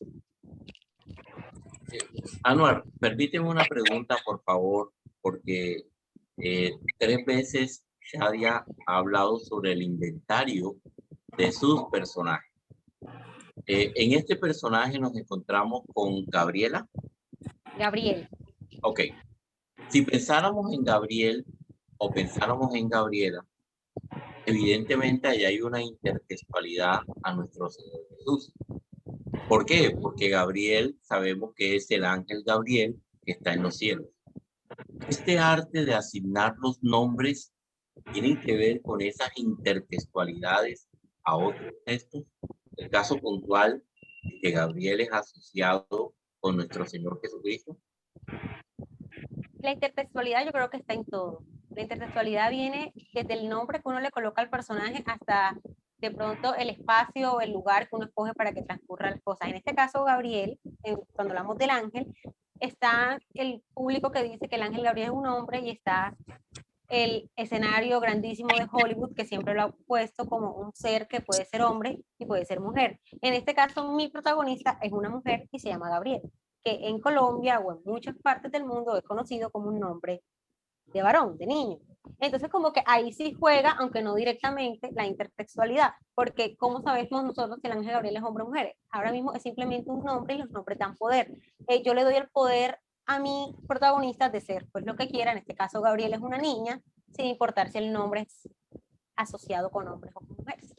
Anuar, permíteme una pregunta, por favor, porque 3 veces Shadia ha hablado sobre el inventario de sus personajes. En este personaje nos encontramos con Gabriela. Gabriel. Ok. Si pensáramos en Gabriel o pensáramos en Gabriela, evidentemente ahí hay una intertextualidad a nuestro Señor Jesús. ¿Por qué? Porque Gabriel sabemos que es el ángel Gabriel que está en los cielos. Este arte de asignar los nombres tiene que ver con esas intertextualidades a otros textos. El caso puntual de que Gabriel es asociado con nuestro Señor Jesucristo. La intertextualidad yo creo que está en todo. La intertextualidad viene desde el nombre que uno le coloca al personaje hasta de pronto el espacio o el lugar que uno escoge para que transcurran las cosas. En este caso, Gabriel, cuando hablamos del ángel, está el público que dice que el ángel Gabriel es un hombre, y está el escenario grandísimo de Hollywood que siempre lo ha puesto como un ser que puede ser hombre y puede ser mujer. En este caso, mi protagonista es una mujer y se llama Gabriel, que en Colombia o en muchas partes del mundo es conocido como un nombre de varón, de niño. Entonces, como que ahí sí juega, aunque no directamente, la intertextualidad, porque ¿cómo sabemos nosotros que el ángel Gabriel es hombre o mujer? Ahora mismo es simplemente un nombre y los nombres dan poder. Yo le doy el poder a mi protagonista de ser pues lo que quiera. En este caso, Gabriel es una niña, sin importar si el nombre es asociado con hombres o con mujeres.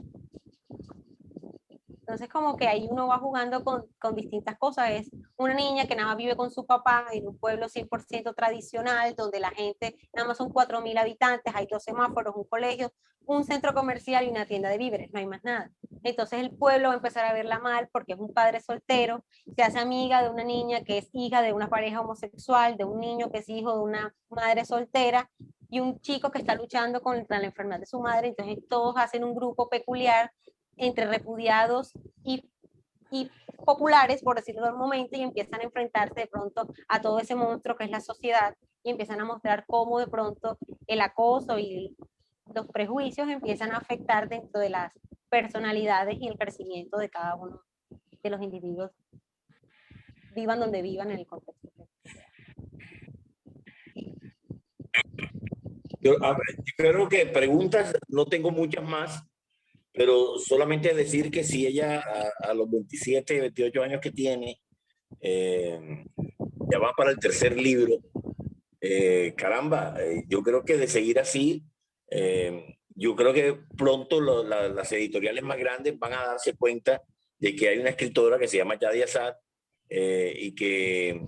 Entonces, como que ahí uno va jugando con distintas cosas. Es una niña que nada más vive con su papá en un pueblo 100% tradicional, donde la gente, nada más son 4.000 habitantes, hay 2 semáforos, un colegio, un centro comercial y una tienda de víveres, no hay más nada. Entonces el pueblo va a empezar a verla mal porque es un padre soltero, se hace amiga de una niña que es hija de una pareja homosexual, de un niño que es hijo de una madre soltera, y un chico que está luchando contra la enfermedad de su madre. Entonces todos hacen un grupo peculiar entre repudiados y populares, por decirlo del momento, y empiezan a enfrentarse de pronto a todo ese monstruo que es la sociedad, y empiezan a mostrar cómo de pronto el acoso y los prejuicios empiezan a afectar dentro de las personalidades y el crecimiento de cada uno de los individuos, vivan donde vivan en el contexto. Yo creo que preguntas no tengo muchas más, pero solamente decir que si ella a los 27, 28 años que tiene, ya va para el 3er libro, caramba, yo creo que de seguir así, yo creo que pronto las editoriales más grandes van a darse cuenta de que hay una escritora que se llama Shadia Assad, y que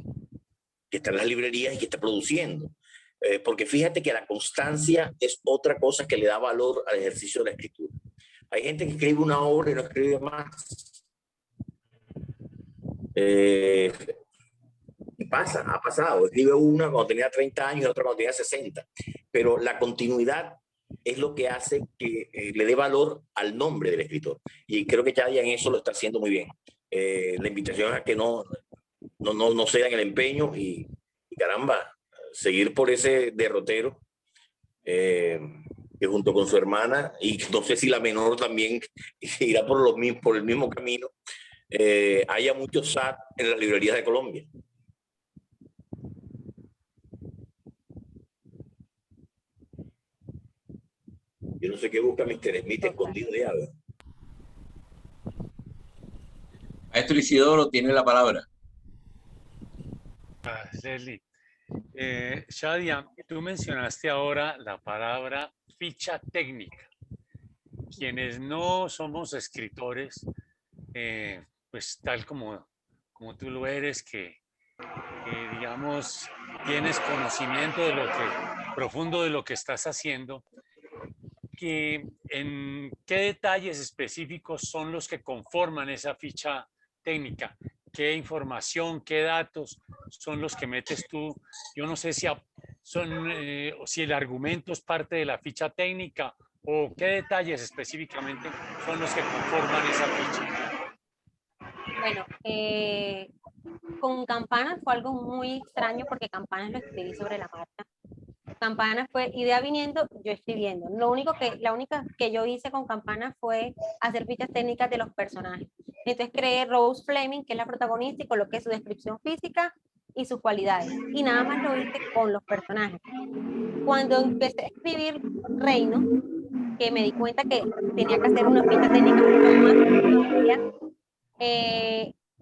está en las librerías y que está produciendo. Porque fíjate que la constancia es otra cosa que le da valor al ejercicio de la escritura. Hay gente que escribe una obra y no escribe más. Eh, y pasa, ha pasado. Escribe una cuando tenía 30 años y otra cuando tenía 60. Pero la continuidad es lo que hace que le dé valor al nombre del escritor. Y creo que Chadia en eso lo está haciendo muy bien. La invitación es a que no cedan el empeño y caramba, seguir por ese derrotero, que junto con su hermana, y no sé si la menor también irá por el mismo camino, haya muchos SAT en las librerías de Colombia. Yo no sé qué busca Mr. Smith escondido ya, ¿verdad? Maestro Isidoro tiene la palabra. Leslie, Shadia, tú mencionaste ahora la palabra ficha técnica. Quienes no somos escritores, pues tal como tú lo eres, que digamos, tienes conocimiento de lo profundo de lo que estás haciendo, ¿en qué detalles específicos son los que conforman esa ficha técnica? ¿Qué información, qué datos son los que metes tú? Yo no sé si si el argumento es parte de la ficha técnica o qué detalles específicamente son los que conforman esa ficha. Bueno, con Campanas fue algo muy extraño porque Campanas lo escribí sobre la marcha. Campanas fue idea viniendo, yo escribiendo. La única que yo hice con Campanas fue hacer fichas técnicas de los personajes. Entonces creé Rose Fleming, que es la protagonista, y coloqué su descripción física y sus cualidades. Y nada más lo hice con los personajes. Cuando empecé a escribir Reino, que me di cuenta que tenía que hacer una ficha técnica mucho más amplia,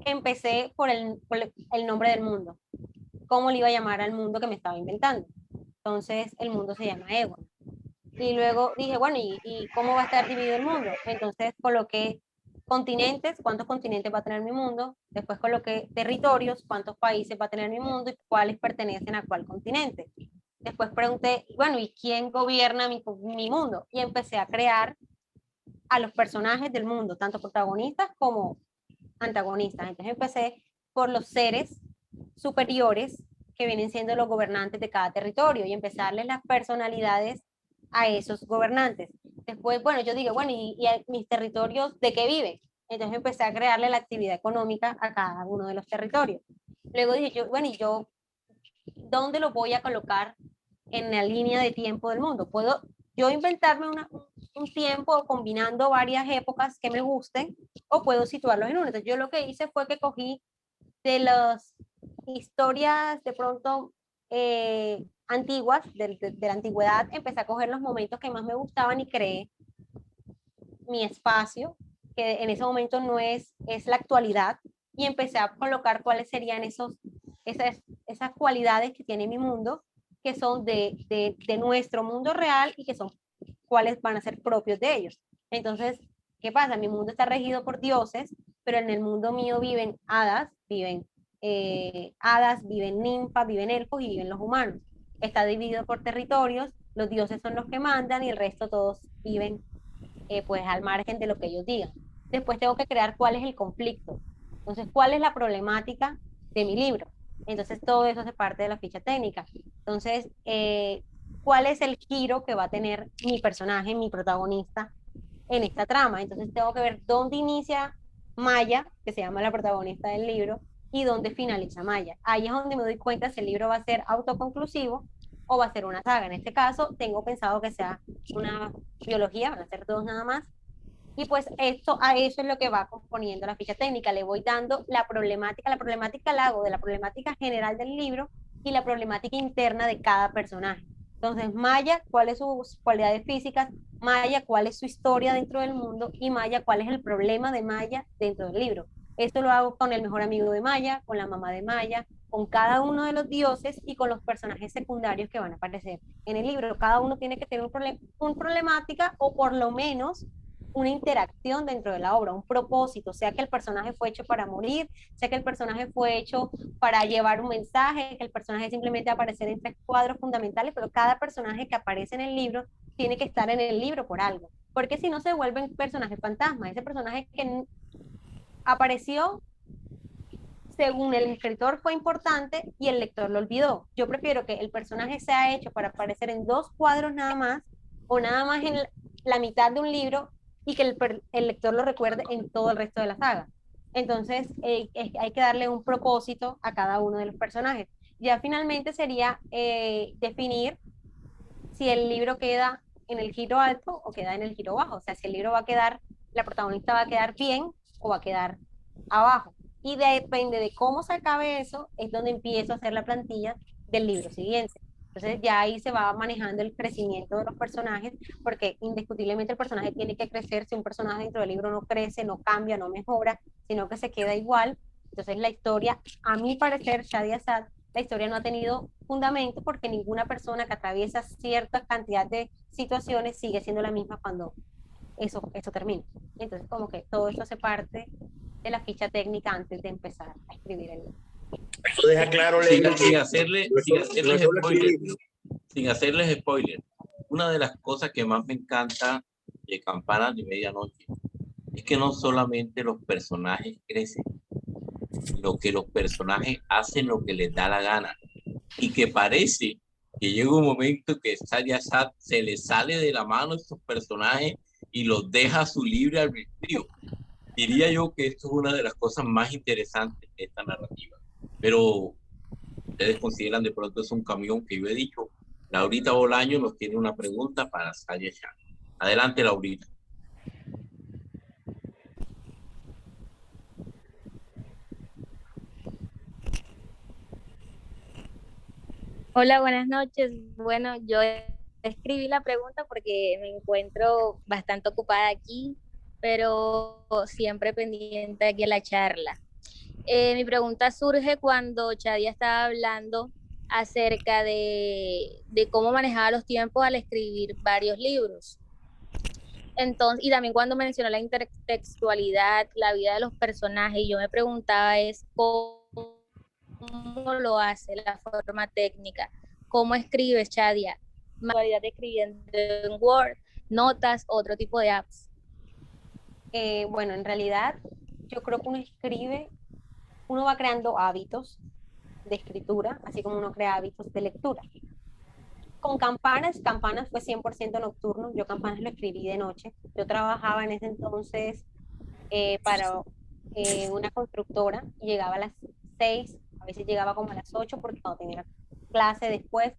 empecé por el nombre del mundo. ¿Cómo le iba a llamar al mundo que me estaba inventando? Entonces el mundo se llama Egon. Y luego dije, bueno, ¿y cómo va a estar dividido el mundo? Entonces coloqué continentes, cuántos continentes va a tener mi mundo. Después coloqué territorios, cuántos países va a tener mi mundo y cuáles pertenecen a cuál continente. Después pregunté, bueno, ¿y quién gobierna mi mundo? Y empecé a crear a los personajes del mundo, tanto protagonistas como antagonistas. Entonces empecé por los seres superiores que vienen siendo los gobernantes de cada territorio y empecé a darles las personalidades a esos gobernantes. Después, bueno, yo digo, bueno, ¿y mis territorios de qué viven? Entonces empecé a crearle la actividad económica a cada uno de los territorios. Luego dije yo, bueno, ¿y yo dónde lo voy a colocar en la línea de tiempo del mundo? ¿Puedo yo inventarme un tiempo combinando varias épocas que me gusten o puedo situarlos en uno? Entonces yo lo que hice fue que cogí de las historias de pronto antiguas, de la antigüedad, empecé a coger los momentos que más me gustaban y creé mi espacio, que en ese momento no es la actualidad, y empecé a colocar cuáles serían esas cualidades que tiene mi mundo, que son de nuestro mundo real y que son cuáles van a ser propios de ellos. Entonces, ¿qué pasa? Mi mundo está regido por dioses, pero en el mundo mío viven hadas, viven ninfas, viven elfos y viven los humanos. Está dividido por territorios, los dioses son los que mandan y el resto todos viven pues al margen de lo que ellos digan. Después tengo que crear cuál es el conflicto. Entonces, ¿cuál es la problemática de mi libro? Entonces, todo eso hace parte de la ficha técnica. Entonces, ¿cuál es el giro que va a tener mi personaje, mi protagonista en esta trama? Entonces, tengo que ver dónde inicia Maya, que se llama la protagonista del libro, y dónde finaliza Maya. Ahí es donde me doy cuenta si el libro va a ser autoconclusivo o va a ser una saga. En este caso, tengo pensado que sea una biología, van a ser dos nada más. Y pues a eso es lo que va componiendo la ficha técnica. Le voy dando la problemática la hago de la problemática general del libro y la problemática interna de cada personaje. Entonces, Maya, ¿cuáles son sus cualidades físicas? Maya, ¿cuál es su historia dentro del mundo? Y Maya, ¿cuál es el problema de Maya dentro del libro? Esto lo hago con el mejor amigo de Maya, con la mamá de Maya, con cada uno de los dioses y con los personajes secundarios que van a aparecer en el libro. Cada uno tiene que tener un problemática o por lo menos una interacción dentro de la obra, un propósito, sea que el personaje fue hecho para morir, sea que el personaje fue hecho para llevar un mensaje, que el personaje simplemente aparecer en 3 cuadros fundamentales, pero cada personaje que aparece en el libro tiene que estar en el libro por algo, porque si no se vuelven personajes fantasmas. Ese personaje que apareció según el escritor fue importante y el lector lo olvidó. Yo prefiero que el personaje sea hecho para aparecer en 2 cuadros nada más, o nada más en la mitad de un libro, y que el lector lo recuerde en todo el resto de la saga. Entonces, hay que darle un propósito a cada uno de los personajes. Ya finalmente sería definir si el libro queda en el giro alto o queda en el giro bajo. O sea, si el libro va a quedar, la protagonista va a quedar bien o va a quedar abajo. Y depende de cómo se acabe eso, es donde empiezo a hacer la plantilla del libro siguiente. Entonces ya ahí se va manejando el crecimiento de los personajes, porque indiscutiblemente el personaje tiene que crecer. Si un personaje dentro del libro no crece, no cambia, no mejora, sino que se queda igual, entonces la historia, a mi parecer, Shadia Sad, la historia no ha tenido fundamento, porque ninguna persona que atraviesa cierta cantidad de situaciones sigue siendo la misma cuando eso termina. Entonces, como que todo esto hace parte de la ficha técnica antes de empezar a escribir el libro. Eso deja claro, Sin, Leslie, sin que hacerle, no es sin solo- no hacerles es solo spoiler, escribir. sin hacerles spoiler, una de las cosas que más me encanta de Campanas de Medianoche es que no solamente los personajes crecen, sino que los personajes hacen lo que les da la gana, y que parece que llega un momento que Shadia Sad se le sale de la mano a estos personajes y los deja a su libre albedrío. Diría yo que esto es una de las cosas más interesantes de esta narrativa. Pero ustedes consideran de pronto es un camión que yo he dicho. Laurita Bolaño nos tiene una pregunta para Shadia Sad. Adelante, Laurita. Hola, buenas noches. Bueno, yo escribí la pregunta porque me encuentro bastante ocupada aquí, pero siempre pendiente aquí a la charla. Mi pregunta surge cuando Chadia estaba hablando acerca de cómo manejaba los tiempos al escribir varios libros. Entonces, y también cuando mencionó la intertextualidad, la vida de los personajes, yo me preguntaba es cómo lo hace, la forma técnica, cómo escribes, Chadia, modalidad de escribiendo en Word, notas, otro tipo de apps. Bueno, en realidad, yo creo que uno va creando hábitos de escritura, así como uno crea hábitos de lectura. Con Campanas fue 100% nocturno. Yo Campanas lo escribí de noche. Yo trabajaba en ese entonces para una constructora, y llegaba a las 6, a veces llegaba como a las 8 porque no tenía clase después,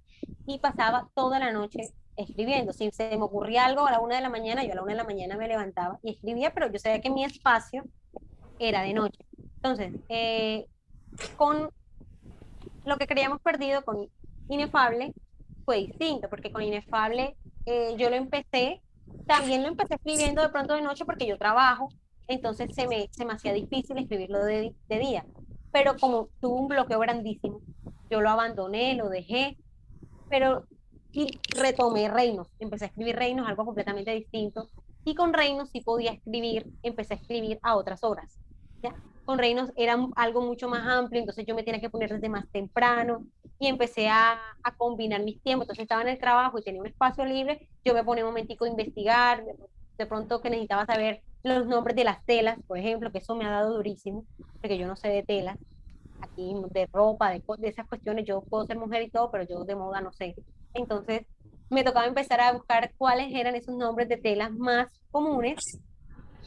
y pasaba toda la noche escribiendo. Si se me ocurría algo a la 1 de la mañana, yo a la 1 de la mañana me levantaba y escribía, pero yo sabía que mi espacio era de noche. Entonces, con lo que creíamos perdido con Inefable fue distinto, porque con Inefable yo también lo empecé escribiendo de pronto de noche porque yo trabajo, entonces se me hacía difícil escribirlo de día. Pero como tuve un bloqueo grandísimo, yo lo abandoné, lo dejé, pero y retomé Reinos, empecé a escribir Reinos, algo completamente distinto, y con Reinos sí podía escribir, empecé a escribir a otras horas, ¿ya? Con Reinos era algo mucho más amplio, entonces yo me tenía que poner desde más temprano, y empecé a combinar mis tiempos. Entonces estaba en el trabajo y tenía un espacio libre, yo me ponía un momentico a investigar, de pronto que necesitaba saber los nombres de las telas, por ejemplo, que eso me ha dado durísimo, porque yo no sé de telas, aquí de ropa, de esas cuestiones. Yo puedo ser mujer y todo, pero yo de moda no sé. Entonces me tocaba empezar a buscar cuáles eran esos nombres de telas más comunes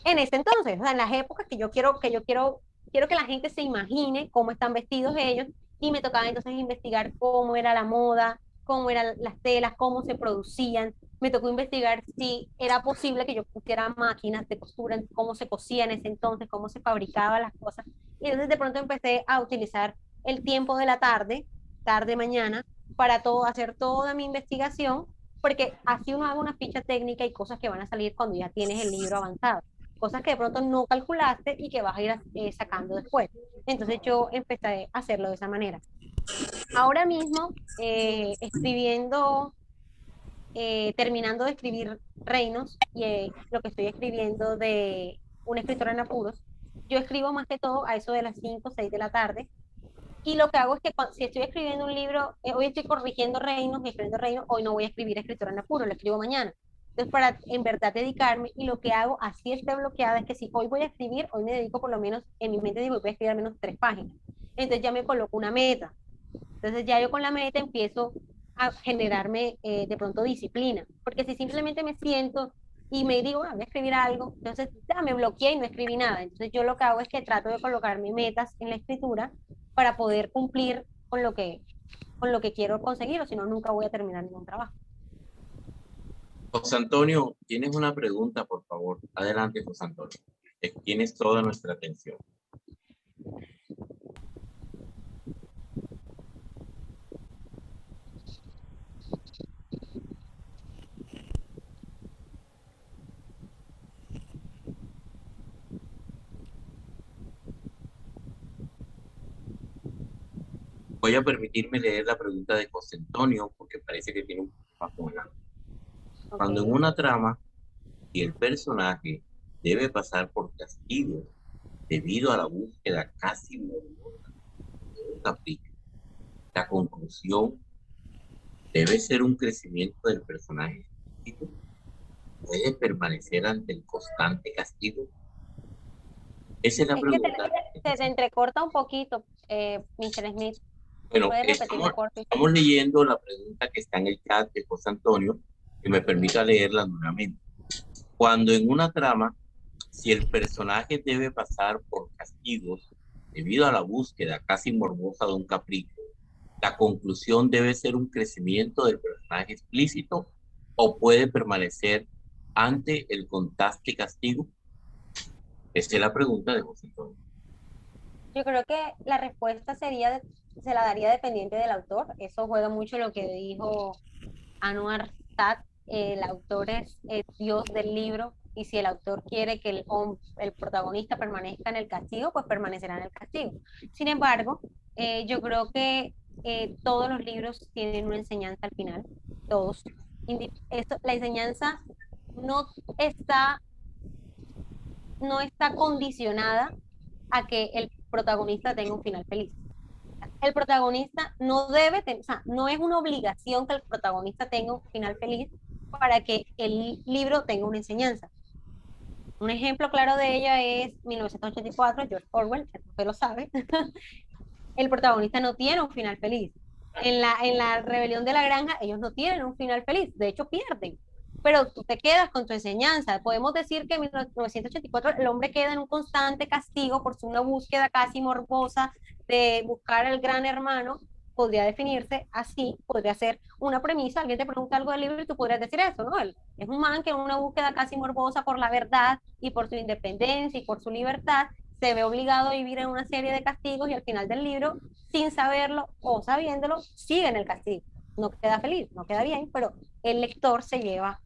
en ese entonces, o sea, en las épocas quiero que la gente se imagine cómo están vestidos ellos, y me tocaba entonces investigar cómo era la moda, cómo eran las telas, cómo se producían. Me tocó investigar si era posible que yo pusiera máquinas de costura, cómo se cosía en ese entonces, cómo se fabricaban las cosas. Y entonces de pronto empecé a utilizar el tiempo de la tarde, mañana, para hacer toda mi investigación, porque así uno haga una ficha técnica y cosas que van a salir cuando ya tienes el libro avanzado, cosas que de pronto no calculaste y que vas a ir sacando después. Entonces yo empecé a hacerlo de esa manera. Ahora mismo, terminando de escribir Reinos, y lo que estoy escribiendo de una escritora en apuros, yo escribo más que todo a eso de las 5 o 6 de la tarde, y lo que hago es que si estoy escribiendo un libro, hoy estoy corrigiendo Reinos y escribiendo Reinos, hoy no voy a escribir escritora en apuros, lo escribo mañana. Entonces, para en verdad dedicarme, y lo que hago, así esté bloqueada, es que si hoy voy a escribir, hoy me dedico por lo menos, en mi mente digo, voy a escribir al menos 3 páginas. Entonces ya me coloco una meta. Entonces ya yo con la meta empiezo a generarme de pronto disciplina. Porque si simplemente me siento y me digo, bueno, voy a escribir algo, entonces ya me bloqueé y no escribí nada. Entonces yo lo que hago es que trato de colocarme metas en la escritura para poder cumplir con lo que quiero conseguir, o si no, nunca voy a terminar ningún trabajo. José Antonio, tienes una pregunta, por favor. Adelante, José Antonio. Tienes toda nuestra atención. Voy a permitirme leer la pregunta de José Antonio porque parece que tiene un problema con el audio. Cuando en una trama y el personaje debe pasar por castigo debido a la búsqueda casi morbosa de un capricho, la conclusión debe ser un crecimiento del personaje. ¿Puede permanecer ante el constante castigo? Esa es la Es que pregunta. se entrecorta un poquito, Mr. Smith. Bueno, ¿Puedes repetirlo, por favor? estamos leyendo la pregunta que está en el chat de José Antonio, que me permita leerla nuevamente. Cuando en una trama, si el personaje debe pasar por castigos debido a la búsqueda casi morbosa de un capricho, la conclusión debe ser un crecimiento del personaje explícito o puede permanecer ante el constante castigo. Esta es la pregunta de José Antonio. Yo creo que la respuesta sería, se la daría dependiente del autor. Eso juega mucho lo que dijo Anwar Sadat. El autor es Dios del libro, y si el autor quiere que el protagonista permanezca en el castigo, pues permanecerá en el castigo. Sin embargo, yo creo que todos los libros tienen una enseñanza al final, todos. La enseñanza no está, no está condicionada a que el protagonista tenga un final feliz. El protagonista no debe, o sea, no es una obligación que el protagonista tenga un final feliz para que el libro tenga una enseñanza. Un ejemplo claro de ella es 1984, George Orwell, usted lo sabe. El protagonista no tiene un final feliz. En la rebelión de la granja, ellos no tienen un final feliz, de hecho pierden. Pero tú te quedas con tu enseñanza. Podemos decir que en 1984 el hombre queda en un constante castigo por una búsqueda casi morbosa de buscar al gran hermano. Podría definirse así, podría ser una premisa. Alguien te pregunta algo del libro y tú podrías decir eso, ¿no? Él es un man que en una búsqueda casi morbosa por la verdad y por su independencia y por su libertad se ve obligado a vivir en una serie de castigos, y al final del libro, sin saberlo o sabiéndolo, sigue en el castigo. No queda feliz, no queda bien, pero el lector se lleva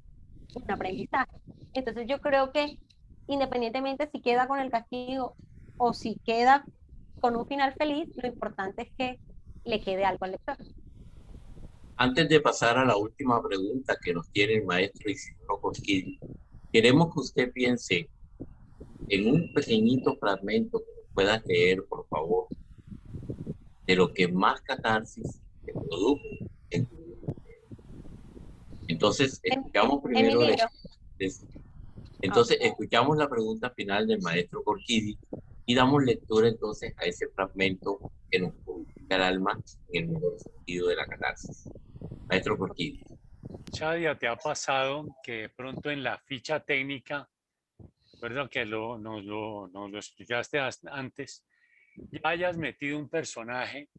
un aprendizaje. Entonces yo creo que independientemente si queda con el castigo o si queda con un final feliz, lo importante es que le quede algo al lector. Antes de pasar a la última pregunta que nos tiene el maestro Isidoro Cosquillo, queremos que usted piense en un pequeñito fragmento que pueda leer, por favor, de lo que más catarsis te produjo en tu vida. Entonces, escuchamos primero escuchamos la pregunta final del maestro Corquidi y damos lectura entonces a ese fragmento que nos purifica el alma en el mejor sentido de la catarsis. Maestro Corquidi. Shadia, ¿te ha pasado que de pronto en la ficha técnica, recuerdo que nos lo explicaste antes, ya hayas metido un personaje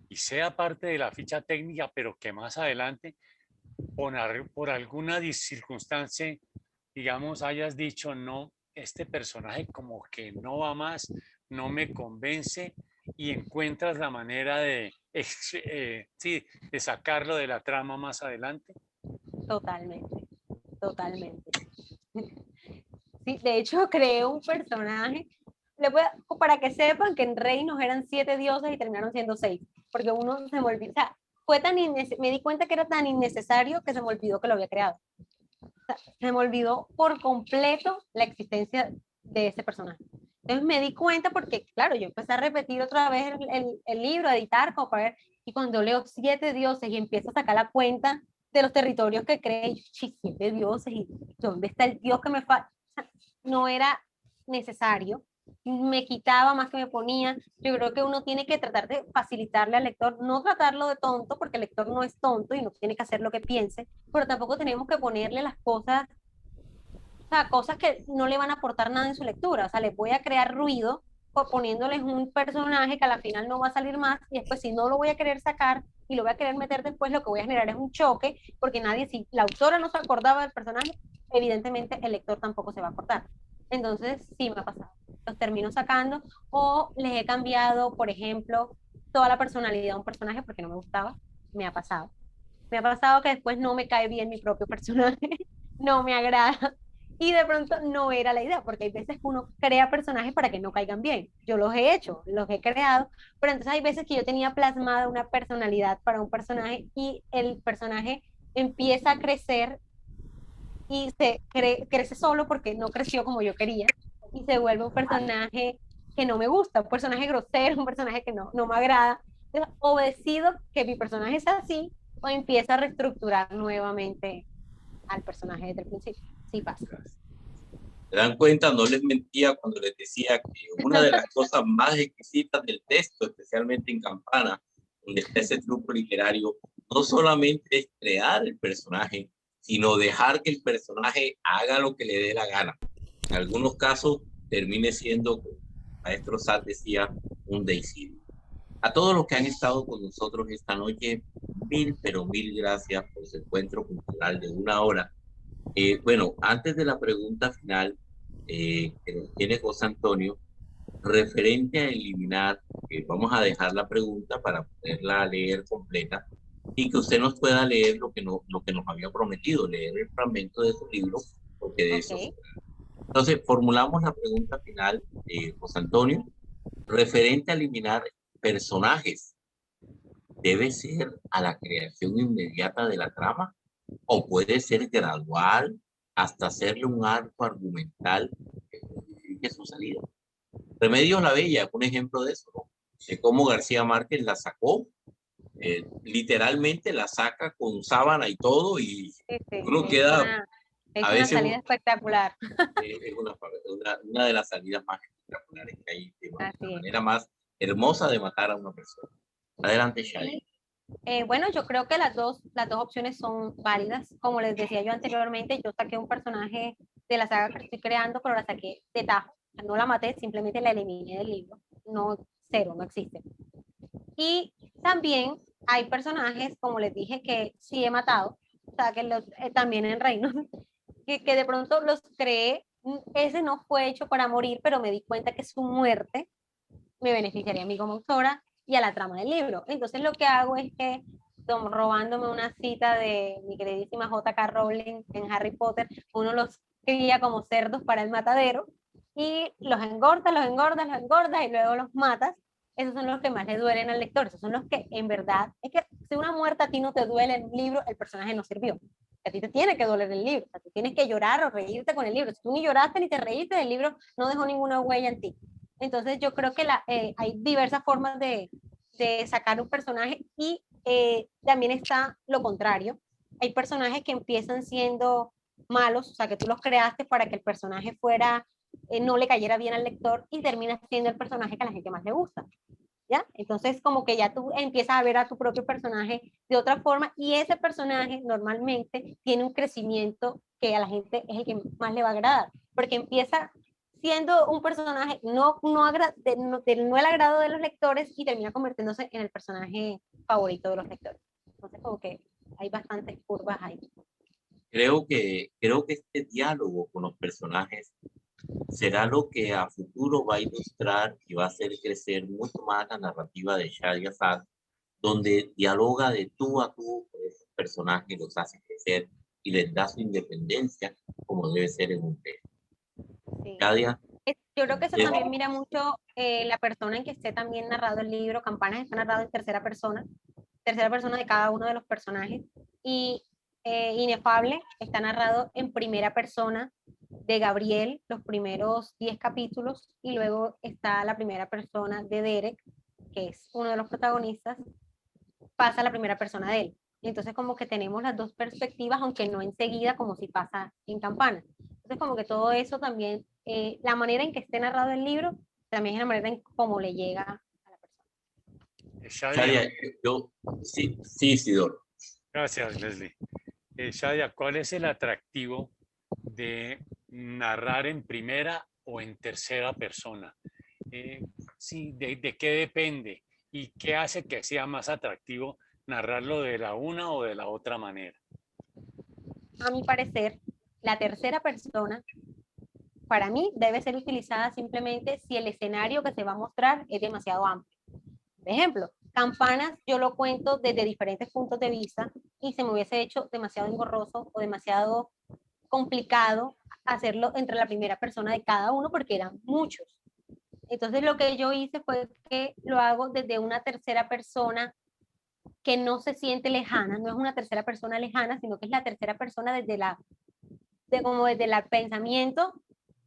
y sea parte de la ficha técnica, pero que más adelante, por alguna circunstancia, digamos, hayas dicho, no, este personaje como que no va más, no me convence, y encuentras la manera de sacarlo de la trama más adelante? Totalmente, totalmente. Sí, de hecho, creé un personaje, para que sepan que en reinos eran 7 dioses y terminaron siendo 6, porque uno se me olvidó, o sea, me di cuenta que era tan innecesario que se me olvidó que lo había creado. O sea, se me olvidó por completo la existencia de ese personaje. Entonces me di cuenta porque, claro, yo empecé a repetir otra vez el libro, a editar, como para ver, y cuando leo 7 dioses y empiezo a sacar la cuenta, de los territorios que cree, siete dioses, y ¿dónde está el dios que me falta? No era necesario, me quitaba más que me ponía. Yo creo que uno tiene que tratar de facilitarle al lector, no tratarlo de tonto, porque el lector no es tonto y no tiene que hacer lo que piense, pero tampoco tenemos que ponerle las cosas, o sea, cosas que no le van a aportar nada en su lectura. O sea, les voy a crear ruido poniéndoles un personaje que a la final no va a salir más, y después si no lo voy a querer sacar y lo voy a querer meter después, lo que voy a generar es un choque, porque nadie, si la autora no se acordaba del personaje, evidentemente el lector tampoco se va a acordar. Entonces, sí me ha pasado. Los termino sacando, o les he cambiado, por ejemplo, toda la personalidad de un personaje porque no me gustaba. Me ha pasado. Me ha pasado que después no me cae bien mi propio personaje, no me agrada, y de pronto no era la idea, porque hay veces que uno crea personajes para que no caigan bien. Yo los he hecho, los he creado, pero entonces hay veces que yo tenía plasmada una personalidad para un personaje y el personaje empieza a crecer y crece solo porque no creció como yo quería, y se vuelve un personaje que no me gusta, un personaje grosero, un personaje que no me agrada. Entonces, o decido que mi personaje es así, o empiezo a reestructurar nuevamente al personaje desde el principio. Sí pasa. ¿Se dan cuenta? No les mentía cuando les decía que una de las cosas más exquisitas del texto, especialmente en Campana, donde está ese truco literario, no solamente es crear el personaje, sino dejar que el personaje haga lo que le dé la gana. En algunos casos termine siendo, como el maestro Sat decía, un deicidio. A todos los que han estado con nosotros esta noche, mil, pero mil gracias por su encuentro cultural de 1 hora. Bueno, antes de la pregunta final que nos tiene José Antonio, referente a eliminar, vamos a dejar la pregunta para poderla leer completa y que usted nos pueda leer lo que nos había prometido, leer el fragmento de su libro, porque de eso. Okay. Entonces, formulamos la pregunta final, José Antonio, referente a eliminar personajes. ¿Debe ser a la creación inmediata de la trama o puede ser gradual hasta hacerle un arco argumental que justifique su salida? Remedios la Bella es un ejemplo de eso, ¿no? De cómo García Márquez la sacó, literalmente la saca con sábana y todo, y Sí, sí, uno queda es a una veces salida espectacular. es una de las salidas más espectaculares que hay, de la Así es. manera más hermosa de matar a una persona. Adelante, Shadi. Bueno, yo creo que las dos opciones son válidas. Como les decía yo anteriormente, yo saqué un personaje de la saga que estoy creando, pero la saqué de tajo. O sea, no la maté, simplemente la eliminé del libro. No, cero, no existe. Y también hay personajes, como les dije, que sí he matado, o sea, que también en Reino, que de pronto los creé. Ese no fue hecho para morir, pero me di cuenta que su muerte me beneficiaría a mí como autora y a la trama del libro. Entonces lo que hago es que, robándome una cita de mi queridísima J.K. Rowling en Harry Potter, uno los cría como cerdos para el matadero y los engordas, los engordas, los engordas y luego los matas. Esos son los que más le duelen al lector, esos son los que en verdad, es que si una muerte a ti no te duele en un libro, el personaje no sirvió. A ti te tiene que doler el libro, o sea, tú tienes que llorar o reírte con el libro. Si tú ni lloraste ni te reíste del libro, no dejó ninguna huella en ti. Entonces yo creo que hay diversas formas de sacar un personaje, y también está lo contrario. Hay personajes que empiezan siendo malos, o sea, que tú los creaste para que el personaje fuera, no le cayera bien al lector, y termina siendo el personaje que a la gente más le gusta. ¿Ya? Entonces como que ya tú empiezas a ver a tu propio personaje de otra forma, y ese personaje normalmente tiene un crecimiento que a la gente es el que más le va a agradar, porque empieza siendo un personaje no el agrado de los lectores y termina convirtiéndose en el personaje favorito de los lectores. Entonces como que hay bastantes curvas ahí. Creo que este diálogo con los personajes será lo que a futuro va a ilustrar y va a hacer crecer mucho más la narrativa de Shadi Assad, donde dialoga de tú a tú con esos personajes, los hace crecer y les da su independencia como debe ser en un texto. Sí. Shadia, Yo creo que eso también mira mucho la persona en que esté también narrado el libro. Campanas está narrado en tercera persona de cada uno de los personajes, y Inefable está narrado en primera persona de Gabriel, los primeros 10 capítulos, y luego está la primera persona de Derek, que es uno de los protagonistas, pasa a la primera persona de él. Entonces como que tenemos las dos perspectivas, aunque no enseguida como si pasa en Campana. Entonces como que todo eso también, la manera en que esté narrado el libro, también es la manera en cómo le llega a la persona. Shadia, yo, sí, sí, Isidoro. gracias, Leslie. Shadia, ¿cuál es el atractivo de narrar en primera o en tercera persona? Sí, ¿de qué depende? ¿Y qué hace que sea más atractivo narrarlo de la una o de la otra manera? A mi parecer, la tercera persona, para mí, debe ser utilizada simplemente si el escenario que se va a mostrar es demasiado amplio. Por ejemplo, Campanas yo lo cuento desde diferentes puntos de vista y se me hubiese hecho demasiado engorroso o demasiado complicado hacerlo entre la primera persona de cada uno porque eran muchos. Entonces lo que yo hice fue que lo hago desde una tercera persona que no se siente lejana, no es una tercera persona lejana, sino que es la tercera persona como desde el pensamiento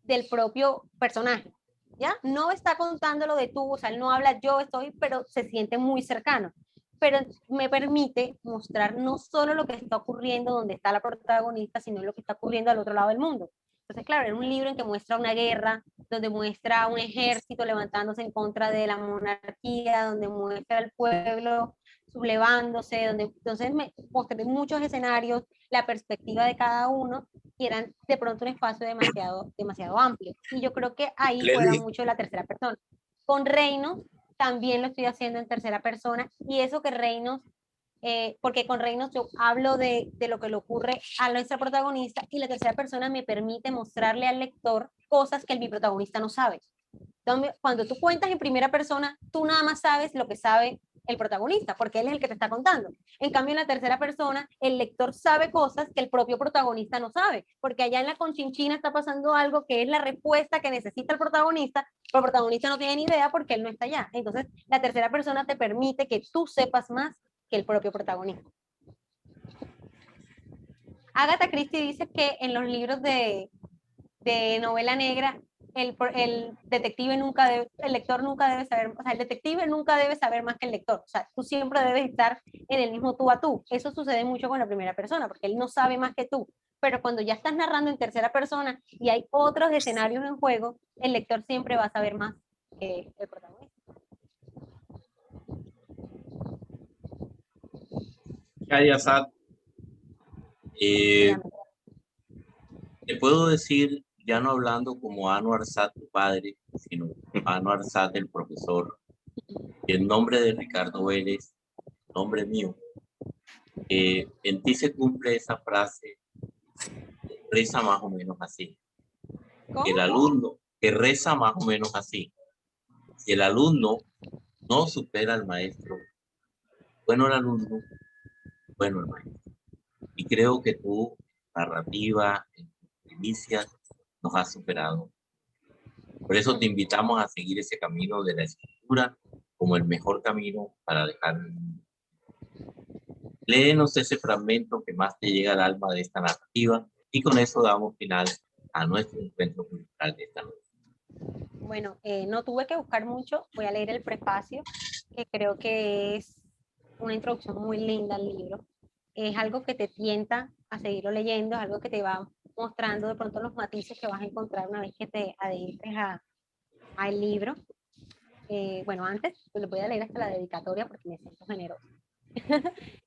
del propio personaje. ¿Ya? No está contándolo de tú, o sea, él no habla yo estoy, pero se siente muy cercano. Pero me permite mostrar no solo lo que está ocurriendo donde está la protagonista, sino lo que está ocurriendo al otro lado del mundo. Entonces, claro, era un libro en que muestra una guerra, donde muestra un ejército levantándose en contra de la monarquía, donde muestra al pueblo sublevándose, donde entonces me mostré muchos escenarios, la perspectiva de cada uno, y eran de pronto un espacio demasiado amplio. Y yo creo que ahí juega Leslie, mucho la tercera persona. Con Reinos también lo estoy haciendo en tercera persona, y eso que Reinos, porque con Reinos yo hablo de lo que le ocurre a nuestra protagonista, y la tercera persona me permite mostrarle al lector cosas que mi protagonista no sabe. Entonces, cuando tú cuentas en primera persona, tú nada más sabes lo que sabe el protagonista, porque él es el que te está contando. En cambio, en la tercera persona, el lector sabe cosas que el propio protagonista no sabe, porque allá en la conchinchina está pasando algo que es la respuesta que necesita el protagonista, pero el protagonista no tiene ni idea porque él no está allá. Entonces, la tercera persona te permite que tú sepas más que el propio protagonista. Agatha Christie dice que en los libros de novela negra, el detective nunca debe, el lector nunca debe saber, o sea, el detective nunca debe saber más que el lector. O sea, tú siempre debes estar en el mismo tú a tú. Eso sucede mucho con la primera persona, porque él no sabe más que tú. Pero cuando ya estás narrando en tercera persona y hay otros escenarios en juego, el lector siempre va a saber más que el protagonista. Shadia Sad, te puedo decir, ya no hablando como Anwar Sad, tu padre, sino Anwar Sad, el profesor, y en nombre de Ricardo Vélez, nombre mío, en ti se cumple esa frase, reza más o menos así. ¿Cómo? El alumno que reza más o menos así. Si el alumno no supera al maestro, bueno el alumno, bueno el maestro. Y creo que tu narrativa, en tus primicias, nos ha superado. Por eso te invitamos a seguir ese camino de la escritura como el mejor camino para dejar el mundo. Léenos ese fragmento que más te llega al alma de esta narrativa y con eso damos final a nuestro encuentro cultural de esta noche. Bueno, no tuve que buscar mucho, voy a leer el prefacio, que creo que es una introducción muy linda al libro. Es algo que te tienta a seguirlo leyendo, es algo que te va mostrando de pronto los matices que vas a encontrar una vez que te adentres al libro. Bueno, antes pues les voy a leer hasta la dedicatoria porque me siento generosa.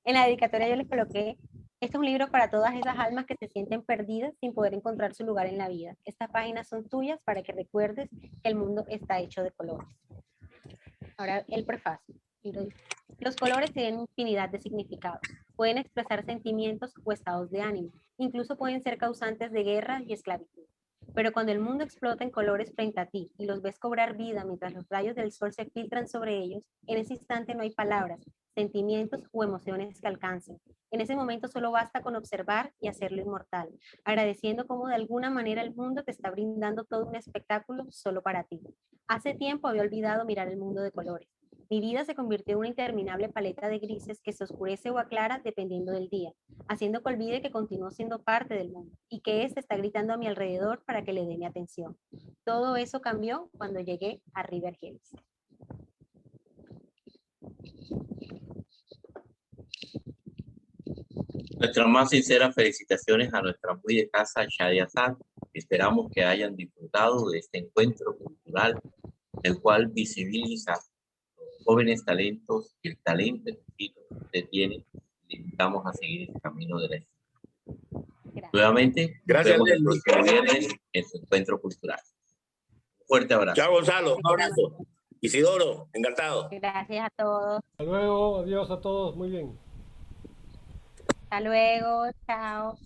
En la dedicatoria yo les coloqué: este es un libro para todas esas almas que se sienten perdidas sin poder encontrar su lugar en la vida. Estas páginas son tuyas para que recuerdes que el mundo está hecho de colores. Ahora el prefacio. Los colores tienen infinidad de significados. Pueden expresar sentimientos o estados de ánimo. Incluso pueden ser causantes de guerra y esclavitud. Pero cuando el mundo explota en colores frente a ti y los ves cobrar vida mientras los rayos del sol se filtran sobre ellos, en ese instante no hay palabras, sentimientos o emociones que alcancen. En ese momento solo basta con observar y hacerlo inmortal, agradeciendo cómo de alguna manera el mundo te está brindando todo un espectáculo solo para ti. Hace tiempo había olvidado mirar el mundo de colores. Mi vida se convirtió en una interminable paleta de grises que se oscurece o aclara dependiendo del día, haciendo que olvide que continúo siendo parte del mundo y que éste está gritando a mi alrededor para que le dé mi atención. Todo eso cambió cuando llegué a River Hills. Nuestras más sinceras felicitaciones a nuestra muy de casa Shadia Sad. Esperamos que hayan disfrutado de este encuentro cultural, el cual visibiliza los jóvenes talentos y el talento que usted tiene. Le invitamos a seguir el camino de la excelencia. Gracias. Nuevamente, Gracias, nos vemos el Leslie. próximo viernes en su encuentro cultural. Un fuerte abrazo. Chao, Gonzalo. Un abrazo. Isidoro, encantado. Gracias a todos. Hasta luego, adiós a todos, muy bien. Hasta luego. Chao.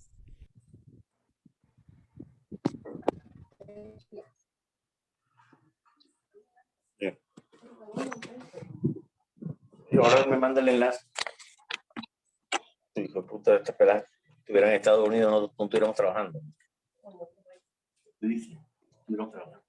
Y ahora me manda el enlace. Hijo de puta, esta pelada. Si estuvieran en Estados Unidos, no estuviéramos trabajando. ¿Qué dice? Estuviéramos trabajando.